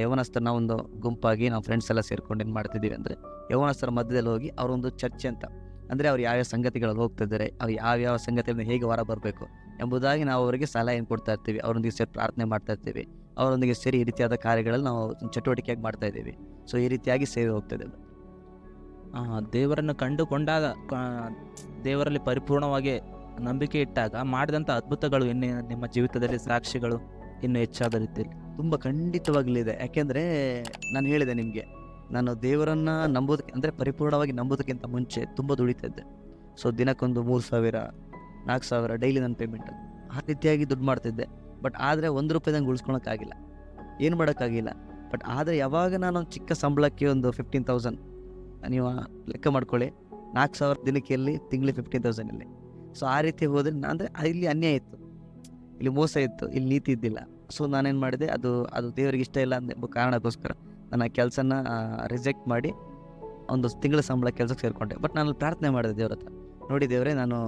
ಯೌವನಸ್ಥರ ನಾವೊಂದು ಗುಂಪಾಗಿ ನಾವು ಫ್ರೆಂಡ್ಸ್ ಎಲ್ಲ ಸೇರ್ಕೊಂಡು ಏನು ಮಾಡ್ತಿದ್ದೀವಿ ಅಂದರೆ, ಯೌವನಸ್ಥರ ಮಧ್ಯದಲ್ಲಿ ಹೋಗಿ ಅವರೊಂದು ಚರ್ಚೆ ಅಂತ, ಅಂದರೆ ಅವ್ರು ಯಾವ್ಯಾವ ಸಂಗತಿಗಳಲ್ಲಿ ಹೋಗ್ತಿದ್ದಾರೆ, ಅವ್ರು ಯಾವ್ಯಾವ ಸಂಗತಿಯಿಂದ ಹೇಗೆ ಹೊರ ಬರಬೇಕು ಎಂಬುದಾಗಿ ನಾವು ಅವರಿಗೆ ಸಲಹೆಯನ್ನು ಕೊಡ್ತಾ ಇರ್ತೀವಿ. ಅವರೊಂದಿಗೆ ಸೇರಿ ಪ್ರಾರ್ಥನೆ ಮಾಡ್ತಾ ಇರ್ತೀವಿ, ಅವರೊಂದಿಗೆ ಸೇರಿ ಈ ರೀತಿಯಾದ ಕಾರ್ಯಗಳಲ್ಲಿ ನಾವು ಚಟುವಟಿಕೆಯಾಗಿ ಮಾಡ್ತಾ ಇದ್ದೀವಿ. ಸೊ ಈ ರೀತಿಯಾಗಿ ಸೇವೆ ಹೋಗ್ತದೆ. ದೇವರನ್ನು ಕಂಡುಕೊಂಡಾಗ ದೇವರಲ್ಲಿ ಪರಿಪೂರ್ಣವಾಗಿ ನಂಬಿಕೆ ಇಟ್ಟಾಗ ಮಾಡಿದಂಥ ಅದ್ಭುತಗಳು ನಿಮ್ಮ ಜೀವಿತದಲ್ಲಿ ಸಾಕ್ಷಿಗಳು ಇನ್ನೂ ಹೆಚ್ಚಾದ ರೀತಿಯಲ್ಲಿ ತುಂಬ ಖಂಡಿತವಾಗಲಿದೆ. ಯಾಕೆಂದರೆ ನಾನು ಹೇಳಿದೆ ನಿಮಗೆ, ನಾನು ದೇವರನ್ನು ನಂಬೋದಕ್ಕೆ ಅಂದರೆ ಪರಿಪೂರ್ಣವಾಗಿ ನಂಬೋದಕ್ಕಿಂತ ಮುಂಚೆ ತುಂಬ ದುಡಿತಿದ್ದೆ. ಸೊ ದಿನಕ್ಕೊಂದು 3,000 4,000 ಡೈಲಿ ನನ್ನ ಪೇಮೆಂಟ್, ಆ ರೀತಿಯಾಗಿ ದುಡ್ಡು ಮಾಡ್ತಿದ್ದೆ. ಬಟ್ ಆದರೆ ₹1 ನಂಗೆ ಉಳಿಸ್ಕೊಳಕ್ಕಾಗಿಲ್ಲ, ಏನು ಮಾಡೋಕ್ಕಾಗಿಲ್ಲ. ಬಟ್ ಆದರೆ ಯಾವಾಗ ನಾನು ಚಿಕ್ಕ ಸಂಬಳಕ್ಕೆ ಒಂದು 15,000, ನೀವು ಲೆಕ್ಕ ಮಾಡ್ಕೊಳ್ಳಿ, 4,000 ದಿನಕ್ಕೆ ಎಲ್ಲಿ, ತಿಂಗಳಿಗೆ 15,000 ಇಲ್ಲಿ. ಸೊ ಆ ರೀತಿ ಹೋದರೆ ಅಂದರೆ ಇಲ್ಲಿ ಅನ್ಯಾಯ ಇತ್ತು, ಇಲ್ಲಿ ಮೋಸ ಇತ್ತು, ಇಲ್ಲಿ ನೀತಿ ಇದ್ದಿಲ್ಲ. ಸೊ ನಾನೇನು ಮಾಡಿದೆ, ಅದು ದೇವರಿಗೆ ಇಷ್ಟ ಇಲ್ಲ ಎಂಬ ಕಾರಣಕ್ಕೋಸ್ಕರ ನನ್ನ ಕೆಲಸನ ರಿಜೆಕ್ಟ್ ಮಾಡಿ ಒಂದು ತಿಂಗಳ ಸಂಬಳ ಕೆಲಸಕ್ಕೆ ಸೇರಿಕೊಂಡೆ. ಬಟ್ ನಾನು ಪ್ರಾರ್ಥನೆ ಮಾಡಿದೆ ದೇವ್ರ ಹತ್ರ, ನೋಡಿ ದೇವರೇ, ನಾನು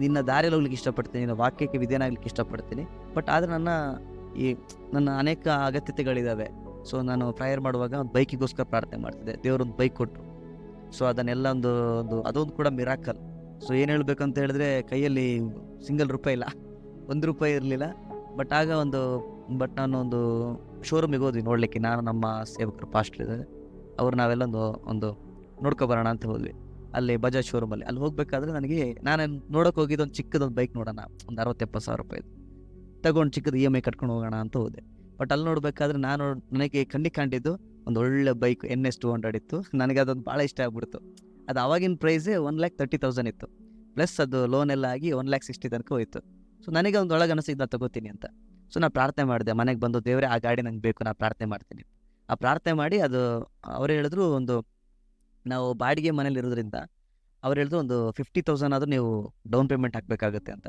ನಿನ್ನ ದಾರಿಯಲ್ಲಿ ಹೋಗ್ಲಿಕ್ಕೆ ಇಷ್ಟಪಡ್ತೀನಿ, ನಿನ್ನ ವಾಕ್ಯಕ್ಕೆ ವಿಧೇಯನಾಗಲಿಕ್ಕೆ ಇಷ್ಟಪಡ್ತೀನಿ. ಬಟ್ ಆದರೆ ನನ್ನ ಅನೇಕ ಅಗತ್ಯತೆಗಳಿದ್ದಾವೆ. ಸೊ ನಾನು ಪ್ರೇಯರ್ ಮಾಡುವಾಗ ಒಂದು ಬೈಕಿಗೋಸ್ಕರ ಪ್ರಾರ್ಥನೆ ಮಾಡ್ತಿದ್ದೆ, ದೇವರೊಂದು ಬೈಕ್ ಕೊಟ್ಟರು. ಸೊ ಅದನ್ನೆಲ್ಲ ಅದೊಂದು ಕೂಡ ಮಿರಾಕಲ್. ಸೊ ಏನು ಹೇಳಬೇಕಂತ ಹೇಳಿದ್ರೆ, ಕೈಯಲ್ಲಿ ಸಿಂಗಲ್ ರೂಪಾಯಿ ಇಲ್ಲ, ₹1 ಇರಲಿಲ್ಲ. ಬಟ್ ಆಗ ನಾನು ಒಂದು ಶೋರೂಮಿಗೆ ಹೋದ್ವಿ ನೋಡಲಿಕ್ಕೆ, ನಾನು ನಮ್ಮ ಸೇವಕರು ಪಾಸ್ಟರ್ ಇದ್ದಾರೆ, ನಾವೆಲ್ಲ ಒಂದು ನೋಡ್ಕೊಬರೋಣ ಅಂತ ಹೋದ್ವಿ. ಅಲ್ಲಿ ಬಜಾಜ್ ಶೋರೂಮಲ್ಲಿ ಅಲ್ಲಿ ಹೋಗ್ಬೇಕಾದ್ರೆ ನಾನು ನೋಡೋಕೆ ಹೋಗಿದ್ದು ಒಂದು ಚಿಕ್ಕದೊಂದು ಬೈಕ್ ನೋಡೋಣ, ಒಂದು 60-70 ಸಾವಿರ ರೂಪಾಯಿ ತಗೊಂಡು ಚಿಕ್ಕದು EMI ಕಟ್ಕೊಂಡು ಹೋಗೋಣ ಅಂತ ಹೋದೆ. ಬಟ್ ಅಲ್ಲಿ ನೋಡಬೇಕಾದ್ರೆ ನನಗೆ ಕಣ್ಣಿಗೆ ಕಂಡಿದ್ದು ಒಂದು ಒಳ್ಳೆ ಬೈಕ್ NS 200 ಇತ್ತು. ನನಗೆ ಅದೊಂದು ಭಾಳ ಇಷ್ಟ ಆಗ್ಬಿಡ್ತು. ಅದು ಆವಾಗಿನ ಪ್ರೈಸೇ 1,30,000 ಇತ್ತು, ಪ್ಲಸ್ ಅದು ಲೋನ್ ಎಲ್ಲ ಆಗಿ 1,60,000 ತನಕ ಹೋಯಿತು. ಸೊ ನನಗೆ ಒಂದು ಒಳಗೆ ಅನಿಸಿದ್ದು ನಾನು ತಗೋತೀನಿ ಅಂತ. ಸೊ ನಾನು ಪ್ರಾರ್ಥನೆ ಮಾಡಿದೆ, ಮನೆಗೆ ಬಂದು, ದೇವರೇ ಆ ಗಾಡಿ ನಂಗೆ ಬೇಕು, ನಾನು ಪ್ರಾರ್ಥನೆ ಮಾಡ್ತೀನಿ. ಆ ಪ್ರಾರ್ಥನೆ ಮಾಡಿ ಅವ್ರು ಹೇಳಿದ್ರು, ನಾವು ಬಾಡಿಗೆ ಮನೇಲಿ ಇರೋದ್ರಿಂದ ಅವ್ರು ಹೇಳಿದ್ರು ಒಂದು 50,000 ಆದರೂ ನೀವು ಡೌನ್ ಪೇಮೆಂಟ್ ಹಾಕಬೇಕಾಗುತ್ತೆ ಅಂತ.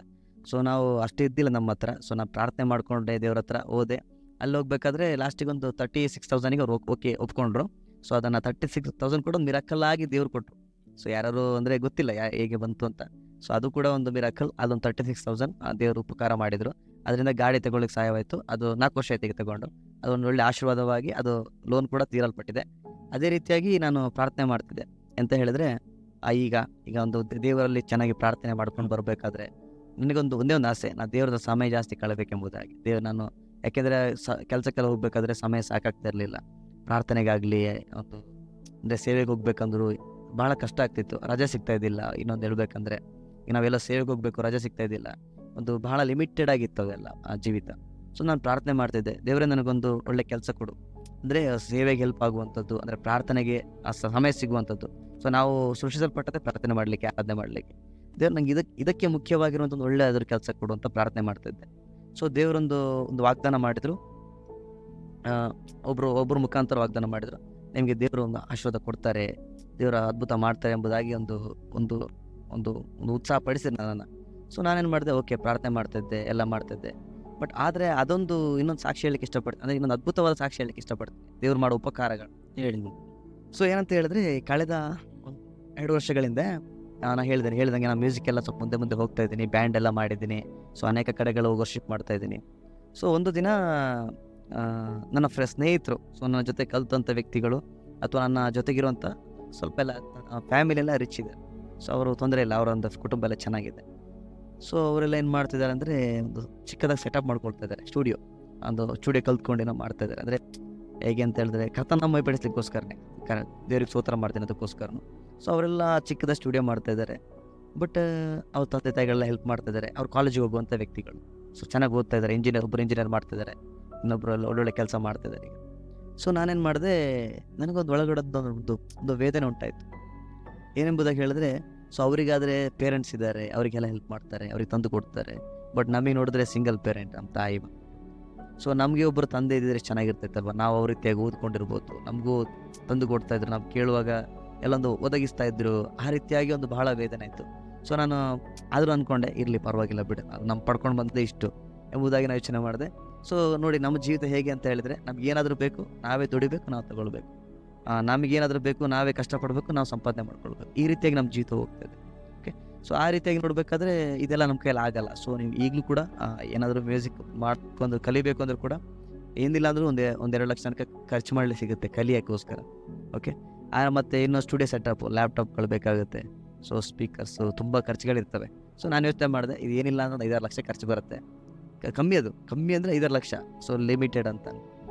ಸೊ ನಾವು ಅಷ್ಟೇ ಇದ್ದಿಲ್ಲ ನಮ್ಮ ಹತ್ರ. ಸೊ ನಾನು ಪ್ರಾರ್ಥನೆ ಮಾಡಿಕೊಂಡೆ, ದೇವ್ರ ಹತ್ರ ಹೋದೆ. ಅಲ್ಲಿ ಹೋಗ್ಬೇಕಾದ್ರೆ ಲಾಸ್ಟಿಗೆ ಒಂದು 36,000ಗೆ ಅವ್ರು ಓಕೆ ಒಪ್ಕೊಂಡ್ರು. ಸೊ ಅದನ್ನು 36,000 ಕೂಡ ಒಂದು ಮಿರಾಕಲ್ ಆಗಿ ದೇವ್ರು ಕೊಟ್ಟರು. ಸೊ ಯಾರು ಅಂದರೆ ಗೊತ್ತಿಲ್ಲ ಹೇಗೆ ಬಂತು ಅಂತ. ಸೊ ಅದು ಕೂಡ ಒಂದು ಮಿರಾಕಲ್. ಅದೊಂದು 36,000 ದೇವರು ಉಪಕಾರ ಮಾಡಿದರು. ಅದರಿಂದ ಗಾಡಿ ತಗೊಳ್ಳಿಕ್ಕೆ ಸಹಾಯವಾಯಿತು. ಅದು 4 ವರ್ಷ ಆಯ್ತು ತಗೊಂಡು. ಅದೊಂದು ಒಳ್ಳೆ ಆಶೀರ್ವಾದವಾಗಿ ಅದು ಲೋನ್ ಕೂಡ ತೀರಲ್ಪಟ್ಟಿದೆ. ಅದೇ ರೀತಿಯಾಗಿ ನಾನು ಪ್ರಾರ್ಥನೆ ಮಾಡ್ತಿದ್ದೆ ಅಂತ ಹೇಳಿದ್ರೆ, ಈಗ ಒಂದು ದೇವರಲ್ಲಿ ಚೆನ್ನಾಗಿ ಪ್ರಾರ್ಥನೆ ಮಾಡ್ಕೊಂಡು ಬರಬೇಕಾದ್ರೆ ನನಗೊಂದು ಒಂದೇ ಒಂದು ಆಸೆ, ನಾನು ದೇವರದ ಸಮಯ ಜಾಸ್ತಿ ಕಳಬೇಕೆಂಬುದಾಗಿ. ನಾನು ಯಾಕೆಂದರೆ ಕೆಲಸಕ್ಕೆಲ್ಲ ಹೋಗ್ಬೇಕಾದ್ರೆ ಸಮಯ ಸಾಕಾಗ್ತಾ ಇರಲಿಲ್ಲ. ಪ್ರಾರ್ಥನೆಗಾಗಲಿ ಅಂದರೆ ಸೇವೆಗೆ ಹೋಗ್ಬೇಕಂದ್ರೂ ಭಾಳ ಕಷ್ಟ ಆಗ್ತಿತ್ತು, ರಜೆ ಸಿಗ್ತಾ ಇದ್ದಿಲ್ಲ. ಇನ್ನೊಂದು ಹೇಳ್ಬೇಕಂದ್ರೆ, ಈಗ ನಾವೆಲ್ಲ ಸೇವೆಗೆ ಹೋಗಬೇಕು, ರಜೆ ಸಿಗ್ತಾ ಇದ್ದಿಲ್ಲ. ಭಾಳ ಲಿಮಿಟೆಡ್ ಆಗಿತ್ತು ಅವೆಲ್ಲ ಆ ಜೀವಿತ. ಸೊ ನಾನು ಪ್ರಾರ್ಥನೆ ಮಾಡ್ತಿದ್ದೆ, ದೇವರೇ ನನಗೊಂದು ಒಳ್ಳೆ ಕೆಲಸ ಕೊಡು, ಅಂದರೆ ಸೇವೆಗೆ ಹೆಲ್ಪ್ ಆಗುವಂಥದ್ದು, ಅಂದರೆ ಪ್ರಾರ್ಥನೆಗೆ ಆ ಸಮಯ ಸಿಗುವಂಥದ್ದು. ಸೊ ನಾವು ಸೃಷ್ಟಿಸಲ್ಪಟ್ಟದೆ ಪ್ರಾರ್ಥನೆ ಮಾಡಲಿಕ್ಕೆ, ಆರಾಧನೆ ಮಾಡಲಿಕ್ಕೆ. ದೇವ್ರು ನಂಗೆ ಇದಕ್ಕೆ ಮುಖ್ಯವಾಗಿರುವಂಥ ಒಂದು ಒಳ್ಳೆ ಅದ್ರ ಕೆಲಸ ಕೊಡು ಅಂತ ಪ್ರಾರ್ಥನೆ ಮಾಡ್ತಿದ್ದೆ. ಸೊ ದೇವರೊಂದು ವಾಗ್ದಾನ ಮಾಡಿದರು, ಒಬ್ಬರು ಮುಖಾಂತರ ವಾಗ್ದಾನ ಮಾಡಿದರು, ನಿಮಗೆ ದೇವರು ಒಂದು ಆಶೀರ್ವಾದ ಕೊಡ್ತಾರೆ, ದೇವರ ಅದ್ಭುತ ಮಾಡ್ತಾರೆ ಎಂಬುದಾಗಿ ಒಂದು ಉತ್ಸಾಹ ಪಡಿಸಿದ್ರು ನನ್ನನ್ನು. ಸೊ ನಾನೇನು ಮಾಡಿದೆ, ಓಕೆ ಪ್ರಾರ್ಥನೆ ಮಾಡ್ತಿದ್ದೆ, ಎಲ್ಲ ಮಾಡ್ತಿದ್ದೆ. ಬಟ್ ಆದರೆ ಇನ್ನೊಂದು ಸಾಕ್ಷಿ ಹೇಳಲಿಕ್ಕೆ ಇಷ್ಟಪಡ್ತೀನಿ, ಅಂದರೆ ಇನ್ನೊಂದು ಅದ್ಭುತವಾದ ಸಾಕ್ಷಿ ಹೇಳಲಿಕ್ಕೆ ಇಷ್ಟಪಡ್ತೀನಿ, ದೇವ್ರು ಮಾಡೋ ಉಪಕಾರಗಳು ಹೇಳಿ. ಸೊ ಏನಂತ ಹೇಳಿದ್ರೆ, ಕಳೆದ 2 ವರ್ಷಗಳಿಂದ ನಾನು ಹೇಳ್ದಂಗೆ ನಾನು ಮ್ಯೂಸಿಕ್ ಎಲ್ಲ ಸ್ವಲ್ಪ ಮುಂದೆ ಹೋಗ್ತಾ ಇದ್ದೀನಿ, ಬ್ಯಾಂಡ್ ಎಲ್ಲ ಮಾಡಿದ್ದೀನಿ. ಸೊ ಅನೇಕ ಕಡೆಗಳು ವರ್ಷಿಪ್ ಮಾಡ್ತಾ ಇದ್ದೀನಿ. ಸೊ ಒಂದು ದಿನ ನನ್ನ ಸ್ನೇಹಿತರು, ಸೊ ನನ್ನ ಜೊತೆ ಕಲಿತಂಥ ವ್ಯಕ್ತಿಗಳು ಅಥವಾ ನನ್ನ ಜೊತೆಗಿರುವಂಥ ಸ್ವಲ್ಪ ಎಲ್ಲ ಫ್ಯಾಮಿಲಿ ಎಲ್ಲ ರಿಚ್ ಇದೆ. ಸೊ ಅವರು ತೊಂದರೆ ಇಲ್ಲ, ಅವರೊಂದು ಕುಟುಂಬ ಎಲ್ಲ ಚೆನ್ನಾಗಿದೆ. ಸೊ ಅವರೆಲ್ಲ ಏನು ಮಾಡ್ತಿದ್ದಾರೆ ಅಂದರೆ, ಒಂದು ಚಿಕ್ಕದಾಗಿ ಸೆಟಪ್ ಮಾಡ್ಕೊಳ್ತಾ ಇದ್ದಾರೆ ಸ್ಟುಡಿಯೋ. ಒಂದು ಸ್ಟುಡಿಯೋ ಕಲ್ತ್ಕೊಂಡೇನೋ ಮಾಡ್ತಾ ಇದ್ದಾರೆ. ಅಂದರೆ ಹೇಗೆ ಅಂತ ಹೇಳಿದ್ರೆ ಕರ್ತನ ಮೈಪಡಿಸ್ಲಿಕ್ಕೋಸ್ಕರನೇ, ದೇವ್ರಿಗೆ ಸ್ತೋತ್ರ ಮಾಡ್ತೀನಿ ಅದಕ್ಕೋಸ್ಕರನು. ಸೊ ಅವರೆಲ್ಲ ಚಿಕ್ಕದ ಸ್ಟುಡಿಯೋ ಮಾಡ್ತಾ ಇದ್ದಾರೆ. ಬಟ್ ಅವ್ರ ತಂದೆ ತಾಯಿಗಳೆಲ್ಲ ಹೆಲ್ಪ್ ಮಾಡ್ತಾ ಇದ್ದಾರೆ. ಅವ್ರು ಕಾಲೇಜಿಗೆ ಹೋಗುವಂಥ ವ್ಯಕ್ತಿಗಳು. ಸೊ ಚೆನ್ನಾಗಿ ಓದ್ತಾ ಇದ್ದಾರೆ. ಒಬ್ಬರು ಇಂಜಿನಿಯರ್ ಮಾಡ್ತಿದ್ದಾರೆ, ಇನ್ನೊಬ್ಬರು ಒಳ್ಳೊಳ್ಳೆ ಕೆಲಸ ಮಾಡ್ತಿದ್ದಾರೆ ಈಗ. ಸೊ ನಾನೇನು ಮಾಡಿದೆ, ನನಗೊಂದು ಒಳಗಡೆ ಒಂದು ವೇದನೆ ಉಂಟಾಯಿತು. ಏನೆಂಬುದಾಗಿ ಹೇಳಿದ್ರೆ, ಸೊ ಅವರಿಗಾದರೆ ಪೇರೆಂಟ್ಸ್ ಇದ್ದಾರೆ, ಅವರಿಗೆಲ್ಲ ಹೆಲ್ಪ್ ಮಾಡ್ತಾರೆ, ಅವ್ರಿಗೆ ತಂದು ಕೊಡ್ತಾರೆ. ಬಟ್ ನಮಗೆ ನೋಡಿದ್ರೆ ಸಿಂಗಲ್ ಪೇರೆಂಟ್ ನಮ್ಮ ತಾಯಿ. ಸೊ ನಮಗೆ ಒಬ್ಬರು ತಂದೆ ಇದ್ದಿದ್ರೆ ಚೆನ್ನಾಗಿರ್ತೈತಲ್ವ, ನಾವು ಅವ್ರ ರೀತಿಯಾಗಿ ಓದ್ಕೊಂಡಿರ್ಬೋದು, ನಮಗೂ ತಂದು ಕೊಡ್ತಾಯಿದ್ರು, ನಾವು ಕೇಳುವಾಗ ಎಲ್ಲೊಂದು ಒದಗಿಸ್ತಾ ಇದ್ರು. ಆ ರೀತಿಯಾಗಿ ಒಂದು ಬಹಳ ವೇದನೆ ಆಯಿತು. ಸೊ ನಾನು ಆದರೂ ಅಂದ್ಕೊಂಡೆ, ಇರಲಿ ಪರವಾಗಿಲ್ಲ ಬಿಡು, ನಮ್ಮ ಪಡ್ಕೊಂಡು ಬಂದೇ ಇಷ್ಟು ಎಂಬುದಾಗಿ ನಾನು ಯೋಚನೆ ಮಾಡಿದೆ. ಸೊ ನೋಡಿ, ನಮ್ಮ ಜೀವಿತ ಹೇಗೆ ಅಂತ ಹೇಳಿದ್ರೆ, ನಮ್ಗೆ ಏನಾದರೂ ಬೇಕು ನಾವೇ ದುಡಿಬೇಕು, ನಾವು ತಗೊಳ್ಬೇಕು. ನಮಗೇನಾದರೂ ಬೇಕು ನಾವೇ ಕಷ್ಟಪಡಬೇಕು, ನಾವು ಸಂಪಾದನೆ ಮಾಡ್ಕೊಳ್ಬೇಕು. ಈ ರೀತಿಯಾಗಿ ನಮ್ಮ ಜೀವಿತ ಹೋಗ್ತದೆ. ಓಕೆ, ಸೊ ಆ ರೀತಿಯಾಗಿ ನೋಡಬೇಕಾದ್ರೆ ಇದೆಲ್ಲ ನಮ್ಮ ಕೈಯಲ್ಲಿ ಆಗಲ್ಲ. ಸೊ ನೀವು ಈಗಲೂ ಕೂಡ ಏನಾದರೂ ಮ್ಯೂಸಿಕ್ ಮಾಡ್ಕೊಂಡು ಕಲಿಬೇಕು ಅಂದರೂ ಕೂಡ ಏನಿಲ್ಲ ಅಂದರೂ ಒಂದೆರಡು ಲಕ್ಷ ತನಕ ಖರ್ಚು ಮಾಡಲಿ ಸಿಗುತ್ತೆ ಕಲಿಯೋಕ್ಕೋಸ್ಕರ. ಓಕೆ, ಮತ್ತು ಇನ್ನೂ ಸ್ಟುಡಿಯೋ ಸೆಟಪ್, ಲ್ಯಾಪ್ಟಾಪ್ಗಳು ಬೇಕಾಗುತ್ತೆ. ಸೊ ಸ್ಪೀಕರ್ಸು ತುಂಬ ಖರ್ಚುಗಳಿರ್ತವೆ. ಸೊ ನಾನು ಯೋಚನೆ ಮಾಡಿದೆ, ಇದು ಏನಿಲ್ಲ ಅಂದ್ರೆ 5-6 ಲಕ್ಷ ಖರ್ಚು ಬರುತ್ತೆ. ಕಮ್ಮಿ ಅಂದರೆ 5-6 ಲಕ್ಷ. ಸೊ ಲಿಮಿಟೆಡ್ ಅಂತ.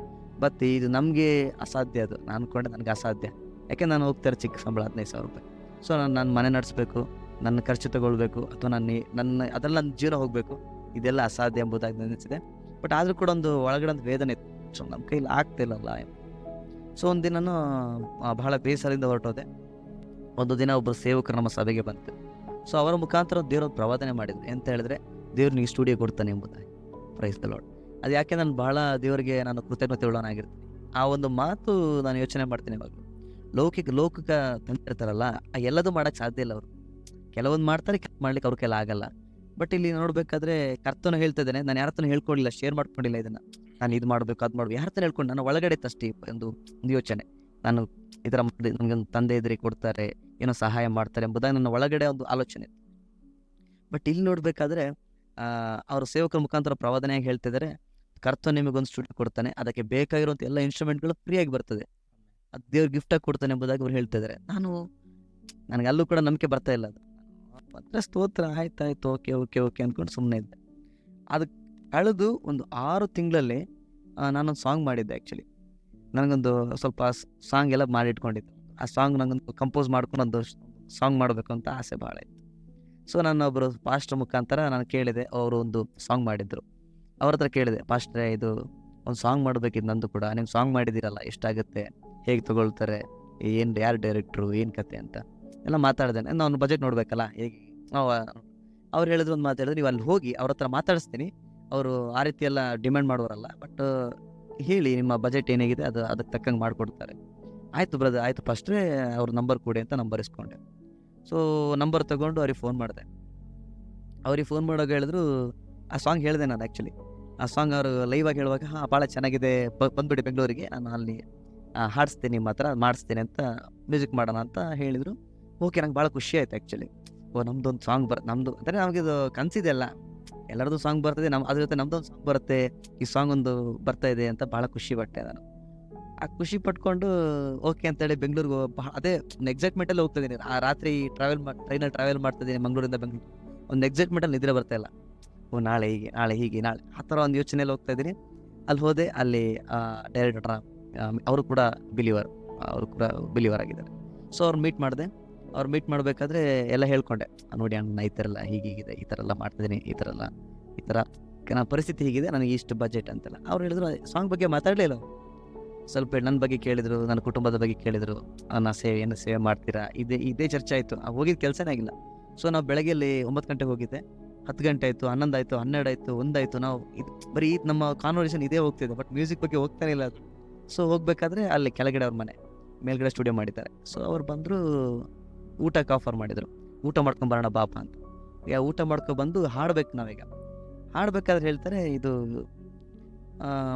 ಬಟ್ ಇದು ನಮಗೆ ಅಸಾಧ್ಯ. ಅದು ನಾನು ಅಂದ್ಕೊಂಡೆ ನನಗೆ ಅಸಾಧ್ಯ. ಯಾಕೆ ನಾನು ಹೋಗ್ತಾರೆ ಚಿಕ್ಕ ಸಂಬಳ 15,000 ರೂಪಾಯಿ. ಸೊ ನಾನು ಮನೆ ನಡೆಸಬೇಕು, ನನ್ನ ಖರ್ಚು ತಗೊಳ್ಬೇಕು, ಅಥವಾ ನನ್ನ ಅದೆಲ್ಲ ನನ್ನ ಜೀವನ ಹೋಗಬೇಕು. ಇದೆಲ್ಲ ಅಸಾಧ್ಯ ಎಂಬುದಾಗಿ ನೆನೆಸಿದೆ. ಬಟ್ ಆದರೂ ಕೂಡ ಒಂದು ಒಳಗಡೆ ಒಂದು ವೇದನೆ ಇತ್ತು. ಸೊ ನಮ್ಮ ಕೈಲಿ ಆಗ್ತಿಲ್ಲಲ್ಲ. ಸೊ ಒಂದು ದಿನ ಬಹಳ ಬೇಸರದಿಂದ ಹೊರಟೋದೆ. ಒಂದು ದಿನ ಒಬ್ಬರು ಸೇವಕರು ನಮ್ಮ ಸಭೆಗೆ ಬಂತು. ಸೊ ಅವರ ಮುಖಾಂತರ ದೇವರು ಪ್ರವಾದನೆ ಮಾಡಿದ್ರು. ಎಂತ ಹೇಳಿದ್ರೆ, ದೇವ್ರು ನಿಮಗೆ ಸ್ಟುಡಿಯೋ ಕೊಡ್ತಾನೆ ಎಂಬುದಾಗಿ. Praise the lord. ಅದು ಯಾಕೆ ನಾನು ಬಹಳ ದೇವರಿಗೆ ನಾನು ಕೃತಜ್ಞತೆ ಉಳ್ಳವನಾಗಿರ್ತೀನಿ. ಆ ಒಂದು ಮಾತು ನಾನು ಯೋಚನೆ ಮಾಡ್ತೀನಿ ಇವಾಗ. ಲೌಕಿಕ ತಂದಿರ್ತಾರಲ್ಲ, ಎಲ್ಲದೂ ಮಾಡೋಕ್ಕೆ ಸಾಧ್ಯ ಇಲ್ಲ. ಅವರು ಕೆಲವೊಂದು ಮಾಡ್ತಾರೆ, ಮಾಡ್ಲಿಕ್ಕೆ ಅವ್ರ ಕೈಲಿ ಆಗಲ್ಲ. ಬಟ್ ಇಲ್ಲಿ ನೋಡಬೇಕಾದ್ರೆ ಕರ್ತನು ಹೇಳ್ತಾ ಇದ್ದಾನೆ, ನಾನು ಯಾರ ಹತ್ರನೂ ಹೇಳ್ಕೊಡಿಲ್ಲ, ಶೇರ್ ಮಾಡ್ಕೊಂಡಿಲ್ಲ ಇದನ್ನು. ನಾನು ಇದು ಮಾಡಬೇಕು, ಅದು ಮಾಡಬೇಕು, ಯಾರ ಹತ್ರ ಹೇಳ್ಕೊಂಡು ನಾನು ಒಳಗಡೆ ತಷ್ಟೇ ಒಂದು ಯೋಚನೆ. ನಾನು ಈ ಥರ ನನಗೊಂದು ತಂದೆ ಇದ್ರೆ ಕೊಡ್ತಾರೆ, ಏನೋ ಸಹಾಯ ಮಾಡ್ತಾರೆ ಎಂಬುದಾಗಿ ನನ್ನ ಒಳಗಡೆ ಒಂದು ಆಲೋಚನೆ. ಬಟ್ ಇಲ್ಲಿ ನೋಡಬೇಕಾದ್ರೆ ಅವರು ಸೇವಕರ ಮುಖಾಂತರ ಪ್ರವಾದನೆಯಾಗಿ ಹೇಳ್ತಿದ್ದಾರೆ, ಕರ್ತನು ನಿಮಗೊಂದು ಸ್ಟುಡಿಯೋ ಕೊಡ್ತಾನೆ, ಅದಕ್ಕೆ ಬೇಕಾಗಿರುವಂಥ ಎಲ್ಲ ಇನ್ಸ್ಟ್ರೂಮೆಂಟ್ಗಳು ಫ್ರೀಯಾಗಿ ಬರ್ತದೆ, ಅದು ದೇವ್ರ ಗಿಫ್ಟಾಗಿ ಕೊಡ್ತಾನೆ ಎಂಬುದಾಗಿ ಅವ್ರು ಹೇಳ್ತಿದ್ದಾರೆ. ನನಗೆ ಅಲ್ಲೂ ಕೂಡ ನಂಬಿಕೆ ಬರ್ತಾ ಇಲ್ಲ. ಅದು ಮಾತ್ರ ಸ್ತೋತ್ರ, ಆಯ್ತಾಯ್ತು, ಓಕೆ ಅಂದ್ಕೊಂಡು ಸುಮ್ಮನೆ ಇದ್ದೆ. ಅದಕ್ಕೆ ಕಳೆದು ಒಂದು 6 ತಿಂಗಳಲ್ಲಿ ನಾನೊಂದು ಸಾಂಗ್ ಮಾಡಿದ್ದೆ. ಆ್ಯಕ್ಚುಲಿ ನನಗೊಂದು ಸ್ವಲ್ಪ ಸಾಂಗ್ ಎಲ್ಲ ಮಾಡಿಟ್ಕೊಂಡಿದ್ದೆ. ಆ ಸಾಂಗ್ ನನಗೊಂದು ಕಂಪೋಸ್ ಮಾಡ್ಕೊಂಡು ಒಂದು ಸಾಂಗ್ ಮಾಡಬೇಕು ಅಂತ ಆಸೆ ಭಾಳ ಇತ್ತು. ಸೊ ನಾನು ಒಬ್ಬರು ಪಾಸ್ಟರ್ ಮುಖಾಂತರ ನಾನು ಕೇಳಿದೆ, ಅವರು ಒಂದು ಸಾಂಗ್ ಮಾಡಿದ್ರು. ಅವ್ರ ಹತ್ರ ಕೇಳಿದೆ, ಪಾಸ್ಟ್ರೇ ಇದು ಒಂದು ಸಾಂಗ್ ಮಾಡಬೇಕಿದ್ದು ನಂದು ಕೂಡ, ನೀವು ಸಾಂಗ್ ಮಾಡಿದ್ದೀರಲ್ಲ, ಎಷ್ಟಾಗುತ್ತೆ, ಹೇಗೆ ತೊಗೊಳ್ತಾರೆ, ಯಾರು ಡೈರೆಕ್ಟ್ರು, ಏನು ಕತೆ ಅಂತ ಎಲ್ಲ ಮಾತಾಡಿದ್ದೇನೆ. ನಾನು ಬಜೆಟ್ ನೋಡಬೇಕಲ್ಲ, ಹೇಗೆ ಅವ್ರು ಹೇಳಿದ್ರು ಒಂದು ಮಾತಾಡಿದ್ರೆ, ನೀವು ಅಲ್ಲಿ ಹೋಗಿ ಅವ್ರ ಹತ್ರ ಮಾತಾಡಿಸ್ತೀನಿ, ಅವರು ಆ ರೀತಿ ಎಲ್ಲ ಡಿಮ್ಯಾಂಡ್ ಮಾಡೋರಲ್ಲ, ಬಟ್ ಹೇಳಿ ನಿಮ್ಮ ಬಜೆಟ್ ಏನಾಗಿದೆ ಅದಕ್ಕೆ ತಕ್ಕಂಗೆ ಮಾಡಿಕೊಡ್ತಾರೆ. ಆಯಿತು ಬ್ರದರ್, ಆಯಿತು ಫಸ್ಟ್ರೇ ಅವ್ರ ನಂಬರ್ ಕೊಡಿ ಅಂತ ನಂಬರ್ ಇಸ್ಕೊಂಡೆ. ಸೊ ನಂಬರ್ ತೊಗೊಂಡು ಅವ್ರಿಗೆ ಫೋನ್ ಮಾಡಿದೆ. ಅವ್ರಿಗೆ ಫೋನ್ ಮಾಡೋಕೆ ಹೇಳಿದ್ರು, ಆ ಸಾಂಗ್ ಹೇಳಿದೆ ನಾನು. ಆ್ಯಕ್ಚುಲಿ ಆ ಸಾಂಗ್ ಅವರು ಲೈವ್ ಆಗಿ ಹೇಳುವಾಗ, ಭಾಳ ಚೆನ್ನಾಗಿದೆ, ಬಂದುಬಿಡಿ ಬೆಂಗಳೂರಿಗೆ, ನಾನು ಅಲ್ಲಿ ಹಾಡಿಸ್ತೀನಿ, ನಿಮ್ಮ ಹತ್ರ ಮಾಡಿಸ್ತೀನಿ ಅಂತ, ಮ್ಯೂಸಿಕ್ ಮಾಡೋಣ ಅಂತ ಹೇಳಿದರು. ಓಕೆ, ನಂಗೆ ಭಾಳ ಖುಷಿ ಆಯಿತು. ಆ್ಯಕ್ಚುಲಿ ನಮ್ಮದೊಂದು ಸಾಂಗ್ ನಮ್ಮದು ಅಂದರೆ ನಮಗಿದು ಕನಸಿದೆ ಅಲ್ಲ, ಎಲ್ಲರದ್ದು ಸಾಂಗ್ ಬರ್ತದೆ, ಅದ್ರ ಜೊತೆ ನಮ್ಮದೊಂದು ಸಾಂಗ್ ಬರುತ್ತೆ, ಈ ಸಾಂಗ್ ಒಂದು ಬರ್ತಾ ಇದೆ ಅಂತ ಭಾಳ ಖುಷಿ ಪಟ್ಟೆ ನಾನು. ಆ ಖುಷಿ ಪಟ್ಕೊಂಡು ಓಕೆ ಅಂತೇಳಿ ಬೆಂಗಳೂರಿಗೆ ಅದೇ ಒಂದು ಎಕ್ಸೈಟ್ಮೆಂಟಲ್ಲಿ ಹೋಗ್ತಾ ಇದ್ದೀನಿ. ಆ ರಾತ್ರಿ ಟ್ರೈನಲ್ಲಿ ಟ್ರಾವೆಲ್ ಮಾಡ್ತಿದ್ದೀನಿ ಮಂಗಳೂರಿಂದ ಬೆಂಗಳೂರು. ಒಂದು ಎಕ್ಸೈಟ್ಮೆಂಟಲ್ಲಿ ನಿದ್ರೆ ಬರ್ತಾ ಇಲ್ಲ. ನಾಳೆ ಹೀಗೆ ಆ ಥರ ಒಂದು ಯೋಚನೆಯಲ್ಲಿ ಹೋಗ್ತಾ ಇದ್ದೀನಿ. ಅಲ್ಲಿ ಹೋದೆ, ಅಲ್ಲಿ ಡೈರೆಕ್ಟರ್ ಅವರು ಕೂಡ ಬಿಲಿವರ್ ಆಗಿದ್ದಾರೆ. ಸೊ ಅವ್ರು ಮೀಟ್ ಮಾಡಿದೆ. ಅವ್ರು ಮೀಟ್ ಮಾಡಬೇಕಾದ್ರೆ ಎಲ್ಲ ಹೇಳ್ಕೊಂಡೆ, ನೋಡಿ ಅಣ್ಣ ಈ ಥರ ಎಲ್ಲ ಹೀಗಿದೆ, ಈ ಥರ ಎಲ್ಲ ಮಾಡ್ತಿದ್ದೀನಿ, ಈ ಥರ ನನ್ನ ಪರಿಸ್ಥಿತಿ ಹೀಗಿದೆ, ನನಗೆ ಇಷ್ಟು ಬಜೆಟ್ ಅಂತೆಲ್ಲ. ಅವ್ರು ಹೇಳಿದ್ರು, ಸಾಂಗ್ ಬಗ್ಗೆ ಮಾತಾಡಲಿಲ್ಲ. ಸ್ವಲ್ಪ ನನ್ನ ಬಗ್ಗೆ ಕೇಳಿದರು, ನನ್ನ ಕುಟುಂಬದ ಬಗ್ಗೆ ಕೇಳಿದರು, ನನ್ನ ಏನು ಸೇವೆ ಮಾಡ್ತೀರಾ, ಇದೇ ಚರ್ಚೆ ಆಯಿತು. ಹೋಗಿದ್ದು ಕೆಲಸನೇ ಆಗಿಲ್ಲ. ಸೊ ನಾವು ಬೆಳಗ್ಗೆ 9 ಗಂಟೆಗೆ ಹೋಗಿದ್ದೆ, 10 ಗಂಟೆ ಆಯಿತು, 11 ಆಯಿತು, 12 ಆಯಿತು, 1 ಆಯಿತು. ನಾವು ಬರೀ ನಮ್ಮ ಕಾನ್ವರ್ಸೇಷನ್ ಇದೇ ಹೋಗ್ತಿದೆ, ಬಟ್ ಮ್ಯೂಸಿಕ್ ಬಗ್ಗೆ ಹೋಗ್ತಾನೆ ಇಲ್ಲ ಅದು. ಸೊ ಹೋಗ್ಬೇಕಾದ್ರೆ ಅಲ್ಲಿ ಕೆಳಗಡೆ ಅವ್ರ ಮನೆ, ಮೇಲ್ಗಡೆ ಸ್ಟುಡಿಯೋ ಮಾಡಿದ್ದಾರೆ. ಸೊ ಅವ್ರು ಬಂದರು, ಊಟಕ್ಕೆ ಆಫರ್ ಮಾಡಿದರು, ಊಟ ಮಾಡ್ಕೊಂಬರೋಣ ಬಾಪ ಅಂತ. ಈಗ ಊಟ ಮಾಡ್ಕೊಬಂದು ಹಾಡ್ಬೇಕು. ನಾವೀಗ ಹಾಡ್ಬೇಕಾದ್ರೆ ಹೇಳ್ತಾರೆ, ಇದು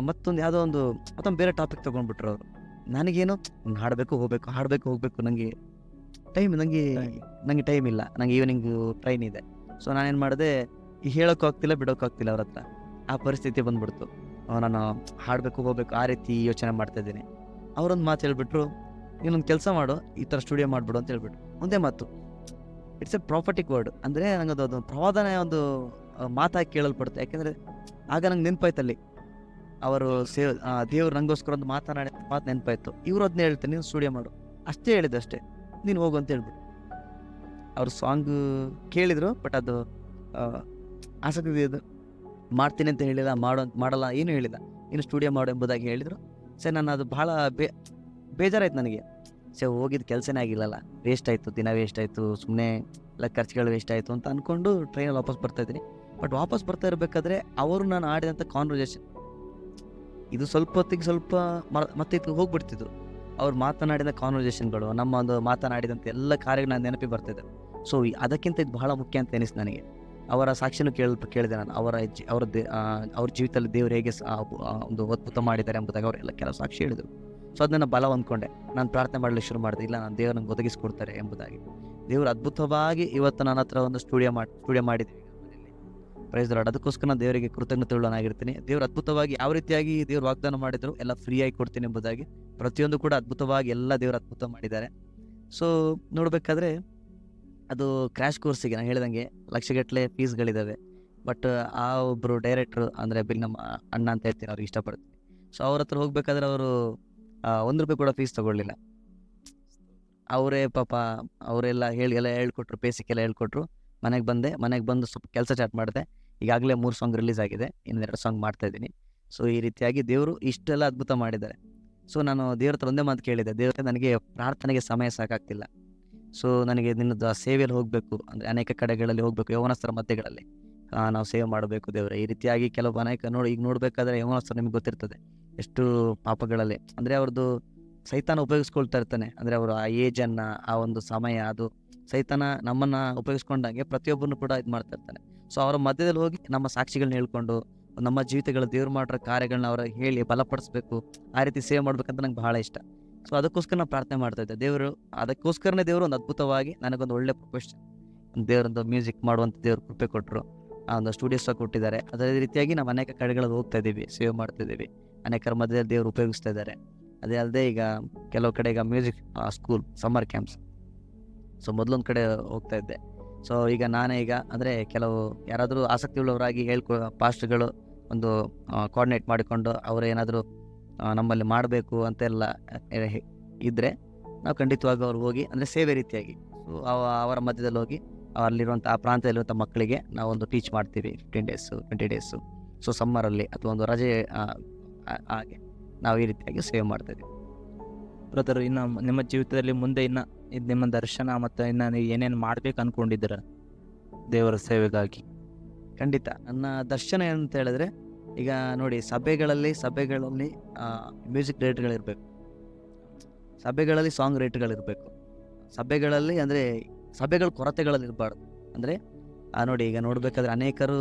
ಮತ್ತೊಂದು ಯಾವುದೋ ಒಂದು ಮತ್ತೊಂದು ಬೇರೆ ಟಾಪಿಕ್ ತೊಗೊಂಡ್ಬಿಟ್ರು ಅವರು. ನನಗೇನು ಹಾಡಬೇಕು ಹೋಗಬೇಕು, ನನಗೆ ಟೈಮ್ ಇಲ್ಲ, ನನಗೆ ಈವ್ನಿಂಗು ಟ್ರೈನ್ ಇದೆ. ಸೊ ನಾನೇನು ಮಾಡಿದೆ, ಹೇಳೋಕ್ಕೂ ಆಗ್ತಿಲ್ಲ, ಬಿಡೋಕ್ಕೂ ಆಗ್ತಿಲ್ಲ ಅವ್ರ ಹತ್ರ. ಆ ಪರಿಸ್ಥಿತಿ ಬಂದ್ಬಿಡ್ತು. ನಾನು ಹಾಡಬೇಕು ಹೋಗಬೇಕು ಆ ರೀತಿ ಯೋಚನೆ ಮಾಡ್ತಾಯಿದ್ದೀನಿ. ಅವರೊಂದು ಮಾತು ಹೇಳ್ಬಿಟ್ರು, ನೀನೊಂದು ಕೆಲಸ ಮಾಡು, ಈ ಥರ ಸ್ಟುಡಿಯೋ ಮಾಡಿಬಿಡು ಅಂತ ಹೇಳ್ಬಿಟ್ರು. ಒಂದೇ ಮಾತು, ಇಟ್ಸ್ ಎ ಪ್ರಾಫಿಟಿಕ್ ವರ್ಡ್. ಅಂದರೆ ನನಗೆ ಅದು ಪ್ರವಾದನೆ ಒಂದು ಮಾತಾಗಿ ಕೇಳಲ್ಪಡುತ್ತೆ. ಯಾಕೆಂದರೆ ಆಗ ನಂಗೆ ನೆನಪಾಯ್ತಲ್ಲಿ, ಅವರು ದೇವ್ರು ನಂಗೋಸ್ಕರ ಒಂದು ಮಾತು ನೆನಪಾಯ್ತು. ಇವ್ರು ಅದನ್ನೇ ಹೇಳ್ತಾರೆ, ನೀನು ಸ್ಟುಡಿಯೋ ಮಾಡು ಅಷ್ಟೇ ಹೇಳಿದ್ದು, ಅಷ್ಟೇ ನೀನು ಹೋಗು ಅಂತ ಹೇಳ್ಬಿಟ್ಟು. ಅವ್ರು ಸಾಂಗ್ ಕೇಳಿದ್ರು, ಬಟ್ ಅದು ಆಸಕ್ತಿ ಇದು ಮಾಡ್ತೀನಿ ಅಂತ ಹೇಳಿಲ್ಲ, ಮಾಡಲ್ಲ ಏನೂ ಹೇಳಿಲ್ಲ, ನೀನು ಸ್ಟುಡಿಯೋ ಮಾಡು ಎಂಬುದಾಗಿ ಹೇಳಿದರು. ಸರಿ, ನಾನು ಅದು ಭಾಳ ಬೇಜಾರಾಯ್ತು ನನಗೆ. ಸರಿ, ಹೋಗಿದ್ದು ಕೆಲಸನೇ ಆಗಿಲ್ಲಲ್ಲ, ವೇಸ್ಟ್ ಆಯಿತು, ದಿನ ವೇಸ್ಟ್ ಆಯಿತು, ಸುಮ್ಮನೆ ಎಲ್ಲ ಖರ್ಚುಗಳು ವೇಸ್ಟ್ ಆಯಿತು ಅಂತ ಅಂದ್ಕೊಂಡು ಟ್ರೈನಲ್ಲಿ ವಾಪಸ್ ಬರ್ತಾಯಿದ್ದೀನಿ. ಬಟ್ ವಾಪಸ್ ಬರ್ತಾ ಇರಬೇಕಾದ್ರೆ ಅವರು ನಾನು ಆಡಿದಂಥ ಕಾನ್ವರ್ಸೇಷನ್ ಇದು ಸ್ವಲ್ಪ ಹೊತ್ತಿಗೆ ಸ್ವಲ್ಪ ಮತ್ತೆ ಇದು ಹೋಗ್ಬಿಡ್ತಿದ್ರು. ಅವ್ರು ಮಾತನಾಡಿದ ಕಾನ್ವರ್ಸೇಷನ್ಗಳು, ನಮ್ಮ ಒಂದು ಮಾತನಾಡಿದಂಥ ಎಲ್ಲ ಕಾರ್ಯಗಳು ನಾನು ನೆನಪಿ ಬರ್ತಿದ್ದೆ. ಸೊ ಅದಕ್ಕಿಂತ ಇದು ಬಹಳ ಮುಖ್ಯ ಅಂತ ಎನಿಸ್ತು ನನಗೆ. ಅವರ ಸಾಕ್ಷಿನೂ ಕೇಳಿದೆ ನಾನು, ಅವ್ರ ಜೀವಿತದಲ್ಲಿ ದೇವರು ಹೇಗೆ ಒಂದು ಅದ್ಭುತ ಮಾಡಿದ್ದಾರೆ ಎಂಬುದಾಗಿ ಅವರೆಲ್ಲ ಕೆಲವು ಸಾಕ್ಷಿ ಹೇಳಿದರು. ಸೊ ಅದನ್ನ ಬಲ ಹೊಂದ್ಕೊಂಡೆ, ನಾನು ಪ್ರಾರ್ಥನೆ ಮಾಡಲಿಕ್ಕೆ ಶುರು ಮಾಡಿದೆ, ಇಲ್ಲ ನಾನು ದೇವರು ನಂಗೆ ಒದಗಿಸ್ಕೊಡ್ತಾರೆ ಎಂಬುದಾಗಿ. ದೇವರು ಅದ್ಭುತವಾಗಿ ಇವತ್ತು ನನ್ನ ಹತ್ರ ಒಂದು ಸ್ಟುಡಿಯೋ ಮಾಡಿದ್ದೀವಿ ಮನೆಯಲ್ಲಿ. Praise the Lord. ಅದಕ್ಕೋಸ್ಕರ ನಾನು ದೇವರಿಗೆ ಕೃತಜ್ಞತೆಯುಳ್ಳವನಾಗಿರ್ತೀನಿ. ದೇವರು ಅದ್ಭುತವಾಗಿ ಯಾವ ರೀತಿಯಾಗಿ ದೇವರು ವಾಗ್ದಾನ ಮಾಡಿದ್ರು ಎಲ್ಲ ಫ್ರೀಯಾಗಿ ಕೊಡ್ತೀನಿ ಎಂಬುದಾಗಿ, ಪ್ರತಿಯೊಂದು ಕೂಡ ಅದ್ಭುತವಾಗಿ ಎಲ್ಲ ದೇವರು ಅದ್ಭುತ ಮಾಡಿದ್ದಾರೆ. ಸೊ ನೋಡಬೇಕಾದ್ರೆ ಅದು ಕ್ರ್ಯಾಶ್ ಕೋರ್ಸಿಗೆ ನಾನು ಹೇಳ್ದಂಗೆ ಲಕ್ಷಗಟ್ಟಲೆ ಫೀಸ್ಗಳಿದ್ದಾವೆ. ಬಟ್ ಆ ಒಬ್ಬರು ಡೈರೆಕ್ಟ್ರು ಅಂದರೆ ನಮ್ಮ ಅಣ್ಣ ಅಂತ ಹೇಳ್ತೀನಿ, ಅವ್ರಿಗೆ ಇಷ್ಟಪಡ್ತೀನಿ. ಸೊ ಅವ್ರ ಹತ್ರ ಹೋಗ್ಬೇಕಾದ್ರೆ ಅವರು ₹1 ಕೂಡ ಫೀಸ್ ತೊಗೊಳ್ಳಿಲ್ಲ. ಅವರೇ ಪಾಪ ಅವರೆಲ್ಲ ಎಲ್ಲ ಹೇಳ್ಕೊಟ್ರು, ಬೇಸಿಕ್ ಎಲ್ಲ ಹೇಳ್ಕೊಟ್ರು. ಮನೆಗೆ ಬಂದು ಸ್ವಲ್ಪ ಕೆಲಸ ಸ್ಟಾರ್ಟ್ ಮಾಡಿದೆ. ಈಗಾಗಲೇ 3 ಸಾಂಗ್ ರಿಲೀಸ್ ಆಗಿದೆ, ಇನ್ನು 2 ಸಾಂಗ್ ಮಾಡ್ತಾಯಿದ್ದೀನಿ. ಸೊ ಈ ರೀತಿಯಾಗಿ ದೇವರು ಇಷ್ಟೆಲ್ಲ ಅದ್ಭುತ ಮಾಡಿದ್ದಾರೆ. ಸೊ ನಾನು ದೇವ್ರ ಹತ್ರ ಒಂದೇ ಮಾತು ಕೇಳಿದೆ, ದೇವ್ರ ನನಗೆ ಪ್ರಾರ್ಥನೆಗೆ ಸಮಯ ಸಾಕಾಗ್ತಿಲ್ಲ. ಸೊ ನನಗೆ ನಿನ್ನದು ಆ ಸೇವೆಯಲ್ಲಿ ಹೋಗಬೇಕು, ಅಂದರೆ ಅನೇಕ ಕಡೆಗಳಲ್ಲಿ ಹೋಗಬೇಕು, ಯೌವನಸ್ಥರ ಮಧ್ಯಗಳಲ್ಲಿ ನಾವು ಸೇವೆ ಮಾಡಬೇಕು ದೇವರೇ. ಈ ರೀತಿಯಾಗಿ ಕೆಲವು ಅನೇಕ ಈಗ ನೋಡಬೇಕಾದ್ರೆ ಯೌವನಸ್ಥರು ನಿಮ್ಗೆ ಗೊತ್ತಿರ್ತದೆ ಎಷ್ಟು ಪಾಪಗಳಲ್ಲಿ, ಅಂದರೆ ಅವ್ರದ್ದು ಸೈತಾನ ಉಪಯೋಗಿಸ್ಕೊಳ್ತಾ ಇರ್ತಾನೆ. ಅಂದರೆ ಅವರು ಆ ಏಜನ್ನು, ಆ ಒಂದು ಸಮಯ, ಅದು ಸೈತಾನ ನಮ್ಮನ್ನು ಉಪಯೋಗಿಸ್ಕೊಂಡಂಗೆ ಪ್ರತಿಯೊಬ್ಬರನ್ನು ಕೂಡ ಇದು ಮಾಡ್ತಾ ಇರ್ತಾನೆ. ಸೊ ಅವರ ಮಧ್ಯದಲ್ಲಿ ಹೋಗಿ ನಮ್ಮ ಸಾಕ್ಷಿಗಳನ್ನ ಹೇಳ್ಕೊಂಡು ನಮ್ಮ ಜೀವಿತಗಳ ದೇವ್ರು ಮಾಡಿರೋ ಕಾರ್ಯಗಳನ್ನ ಅವ್ರ ಹೇಳಿ ಬಲಪಡಿಸ್ಬೇಕು, ಆ ರೀತಿ ಸೇವೆ ಮಾಡ್ಬೇಕಂತ ನಂಗೆ ಬಹಳ ಇಷ್ಟ. ಸೊ ಅದಕ್ಕೋಸ್ಕರ ನಾನು ಪ್ರಾರ್ಥನೆ ಮಾಡ್ತಾ ಇದ್ದೆ. ಅದಕ್ಕೋಸ್ಕರನೇ ದೇವರು ಒಂದು ಅದ್ಭುತವಾಗಿ ನನಗೊಂದು ಒಳ್ಳೆ ಪ್ರೊಫೆಷನ್, ದೇವರೊಂದು ಮ್ಯೂಸಿಕ್ ಮಾಡುವಂಥ ದೇವ್ರು ಕೃಪೆ ಕೊಟ್ಟರು, ಆ ಒಂದು ಸ್ಟುಡಿಯೋ ಸಹ ಕೊಟ್ಟಿದ್ದಾರೆ. ಅದೇ ರೀತಿಯಾಗಿ ನಾವು ಅನೇಕ ಕಡೆಗಳಲ್ಲಿ ಹೋಗ್ತಾ ಇದ್ದೀವಿ, ಸೇವೆ ಮಾಡ್ತಾ ಇದ್ದೀವಿ, ಅನೇಕರ ಮಧ್ಯದಲ್ಲಿ ದೇವರು ಉಪಯೋಗಿಸ್ತಾ ಇದ್ದಾರೆ. ಅದೇ ಅಲ್ಲದೆ ಈಗ ಕೆಲವು ಕಡೆ ಈಗ music school summer camps, so ಮೊದಲೊಂದು ಕಡೆ ಹೋಗ್ತಾ ಇದ್ದೆ. ಸೊ ಈಗ ನಾನೇ ಅಂದರೆ ಕೆಲವು ಯಾರಾದರೂ ಆಸಕ್ತಿ ಉಳ್ಳವರಾಗಿ ಪಾಸ್ಟ್ಗಳು ಒಂದು ಕೋಆರ್ಡಿನೇಟ್ ಮಾಡಿಕೊಂಡು ಅವರು ಏನಾದರೂ ನಮ್ಮಲ್ಲಿ ಮಾಡಬೇಕು ಅಂತೆಲ್ಲ ಇದ್ದರೆ ನಾವು ಖಂಡಿತವಾಗಿ ಅವ್ರು ಹೋಗಿ, ಅಂದರೆ ಸೇವೆ ರೀತಿಯಾಗಿ ಅವರ ಮಧ್ಯದಲ್ಲಿ ಹೋಗಿ ಅಲ್ಲಿರುವಂಥ ಆ ಪ್ರಾಂತ್ಯದಲ್ಲಿರುವಂಥ ಮಕ್ಕಳಿಗೆ ನಾವೊಂದು ಟೀಚ್ ಮಾಡ್ತೀವಿ 15 ಡೇಸು 20 ಡೇಸು. ಸೊ ಸಮ್ಮರಲ್ಲಿ ಅಥವಾ ಒಂದು ರಜೆ ಹಾಗೆ ನಾವು ಈ ರೀತಿಯಾಗಿ ಸೇವೆ ಮಾಡ್ತಾಯಿದ್ದೀವಿ. ಬ್ರದರ್, ಇನ್ನು ನಿಮ್ಮ ಜೀವಿತದಲ್ಲಿ ಮುಂದೆ ಇನ್ನು ನಿಮ್ಮ ದರ್ಶನ ಮತ್ತು ಇನ್ನು ನೀವು ಏನೇನು ಮಾಡ್ಬೇಕು ಅಂದ್ಕೊಂಡಿದ್ದೀರ ದೇವರ ಸೇವೆಗಾಗಿ? ಖಂಡಿತ ನನ್ನ ದರ್ಶನ ಏನಂತ ಹೇಳಿದ್ರೆ, ಈಗ ನೋಡಿ ಸಭೆಗಳಲ್ಲಿ ಮ್ಯೂಸಿಕ್ ಡೈರೆಕ್ಟರ್ಗಳಿರಬೇಕು, ಸಭೆಗಳಲ್ಲಿ ಸಾಂಗ್ ರೈಟರ್ಗಳಿರಬೇಕು, ಸಭೆಗಳಲ್ಲಿ ಅಂದರೆ ಸಭೆಗಳ ಕೊರತೆಗಳಲ್ಲಿ ಇರಬಾರ್ದು. ಅಂದರೆ ನೋಡಿ ಈಗ ನೋಡಬೇಕಾದ್ರೆ ಅನೇಕರು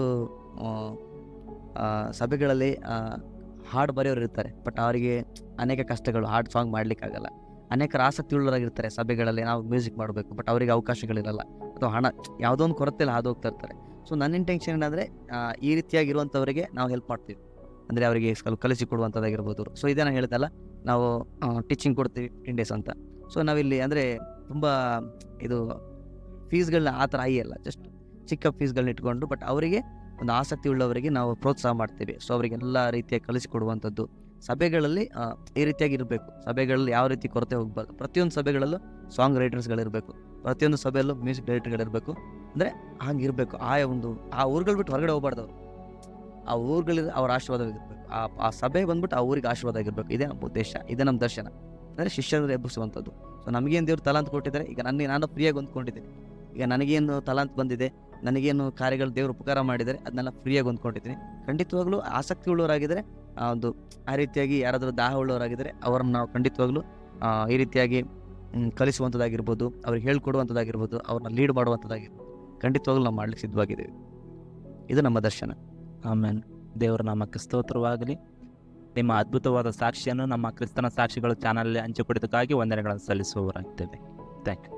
ಸಭೆಗಳಲ್ಲಿ ಹಾಡು ಬರೆಯೋರು ಇರ್ತಾರೆ, ಬಟ್ ಅವರಿಗೆ ಅನೇಕ ಕಷ್ಟಗಳು, ಹಾಡು ಸಾಂಗ್ ಮಾಡಲಿಕ್ಕಾಗಲ್ಲ. ಅನೇಕರು ಆಸಕ್ತಿ ಉಳ್ಳವರಾಗಿರ್ತಾರೆ ಸಭೆಗಳಲ್ಲಿ ನಾವು ಮ್ಯೂಸಿಕ್ ಮಾಡಬೇಕು, ಬಟ್ ಅವರಿಗೆ ಅವಕಾಶಗಳಿರಲ್ಲ, ಅಥವಾ ಹಣ ಯಾವುದೋ ಒಂದು ಕೊರತೆಯಲ್ಲಿ ಹಾದು ಹೋಗ್ತಾ ಇರ್ತಾರೆ. ಸೊ ನನ್ನ ಇಂಟೆನ್ಷನ್ ಏನಂದರೆ ಈ ರೀತಿಯಾಗಿರುವಂಥವರಿಗೆ ನಾವು ಹೆಲ್ಪ್ ಮಾಡ್ತೀವಿ, ಅಂದರೆ ಅವರಿಗೆ ಸ್ವಲ್ಪ ಕಲಿಸಿಕೊಡುವಂಥದ್ದಾಗಿರ್ಬೋದು. ಸೊ ಇದನ್ನು ಹೇಳ್ದಲ್ಲ, ನಾವು ಟೀಚಿಂಗ್ ಕೊಡ್ತೀವಿ 15 ಡೇಸ್ ಅಂತ. ಸೊ ನಾವಿಲ್ಲಿ ಅಂದರೆ ತುಂಬ ಇದು ಫೀಸ್ಗಳನ್ನ ಆ ಥರ ಅಲ್ಲ, ಜಸ್ಟ್ ಚಿಕ್ಕ ಫೀಸ್ಗಳನ್ನ ಇಟ್ಕೊಂಡು, ಬಟ್ ಅವರಿಗೆ ಒಂದು ಆಸಕ್ತಿ ಉಳ್ಳವರಿಗೆ ನಾವು ಪ್ರೋತ್ಸಾಹ ಮಾಡ್ತೀವಿ. ಸೊ ಅವರಿಗೆಲ್ಲ ರೀತಿಯಾಗಿ ಕಲಿಸಿಕೊಡುವಂಥದ್ದು ಸಭೆಗಳಲ್ಲಿ ಈ ರೀತಿಯಾಗಿ ಇರಬೇಕು. ಸಭೆಗಳಲ್ಲಿ ಯಾವ ರೀತಿ ಕೊರತೆ ಹೋಗಬಾರ್ದು. ಪ್ರತಿಯೊಂದು ಸಭೆಗಳಲ್ಲೂ ಸಾಂಗ್ ರೈಟರ್ಸ್ಗಳಿರಬೇಕು, ಪ್ರತಿಯೊಂದು ಸಭೆಯಲ್ಲೂ ಮ್ಯೂಸಿಕ್ ಡೈರೆಕ್ಟರ್ಗಳಿರಬೇಕು. ಅಂದರೆ ಹಂಗಿರಬೇಕು. ಆ ಊರುಗಳು ಬಿಟ್ಟು ಹೊರಗಡೆ ಹೋಗ್ಬಾರ್ದು ಅವರು. ಆ ಊರುಗಳಲ್ಲಿ ಅವ್ರ ಆಶೀರ್ವಾದವಾಗಿರ್ಬೇಕು, ಆ ಸಭೆ ಬಂದ್ಬಿಟ್ಟು ಆ ಊರಿಗೆ ಆಶೀರ್ವಾದ ಆಗಿರ್ಬೇಕು. ಇದೇ ನಮ್ಮ ಉದ್ದೇಶ, ಇದೇ ನಮ್ಮ ದರ್ಶನ, ಅಂದರೆ ಶಿಷ್ಯರು ಎಬ್ಬಿಸುವಂಥದ್ದು. ಸೊ ನಮಗೇನು ದೇವ್ರು ತಲಾಂತ ಕೊಟ್ಟಿದ್ದಾರೆ, ಈಗ ನಾನು ಫ್ರೀಯಾಗಿ ಹೊಂದ್ಕೊಂಡಿದ್ದೀನಿ. ಈಗ ನನಗೇನು ತಲಾಂತ ಬಂದಿದೆ, ನನಗೇನು ಕಾರ್ಯಗಳು ದೇವರು ಉಪಕಾರ ಮಾಡಿದರೆ ಅದನ್ನೆಲ್ಲ ಫ್ರೀಯಾಗಿ ಹೊಂದ್ಕೊಂಡಿದ್ದೀನಿ. ಖಂಡಿತವಾಗ್ಲೂ ಆಸಕ್ತಿ ಉಳ್ಳವರಾಗಿದ್ದರೆ ಆ ರೀತಿಯಾಗಿ ಯಾರಾದರೂ ದಾಹ ಉಳ್ಳವರಾಗಿದ್ದರೆ ಅವರನ್ನು ನಾವು ಖಂಡಿತವಾಗ್ಲೂ ಈ ರೀತಿಯಾಗಿ ಕಲಿಸುವಂಥದ್ದಾಗಿರ್ಬೋದು, ಅವ್ರಿಗೆ ಹೇಳ್ಕೊಡುವಂಥದ್ದಾಗಿರ್ಬೋದು, ಅವ್ರನ್ನ ಲೀಡ್ ಮಾಡುವಂಥದ್ದಾಗಿರ್ಬೋದು, ಖಂಡಿತವಾಗ್ಲೂ ನಾವು ಮಾಡ್ಲಿಕ್ಕೆ ಸಿದ್ಧವಾಗಿದ್ದೀವಿ. ಇದು ನಮ್ಮ ದರ್ಶನ. ಆಮೇಲೆ ದೇವರ ನಾಮಕ್ಕೆ ಸ್ತೋತ್ರವಾಗಲಿ. ನಿಮ್ಮ ಅದ್ಭುತವಾದ ಸಾಕ್ಷಿಯನ್ನು ನಮ್ಮ ಕ್ರಿಸ್ತನ ಸಾಕ್ಷಿಗಳು ಚಾನಲ್ ಹಂಚಿಕೊಟ್ಟಿದ್ದಕ್ಕಾಗಿ ವಂದನೆಗಳನ್ನು ಸಲ್ಲಿಸುವವರಾಗಿದ್ದೇವೆ. Thank you.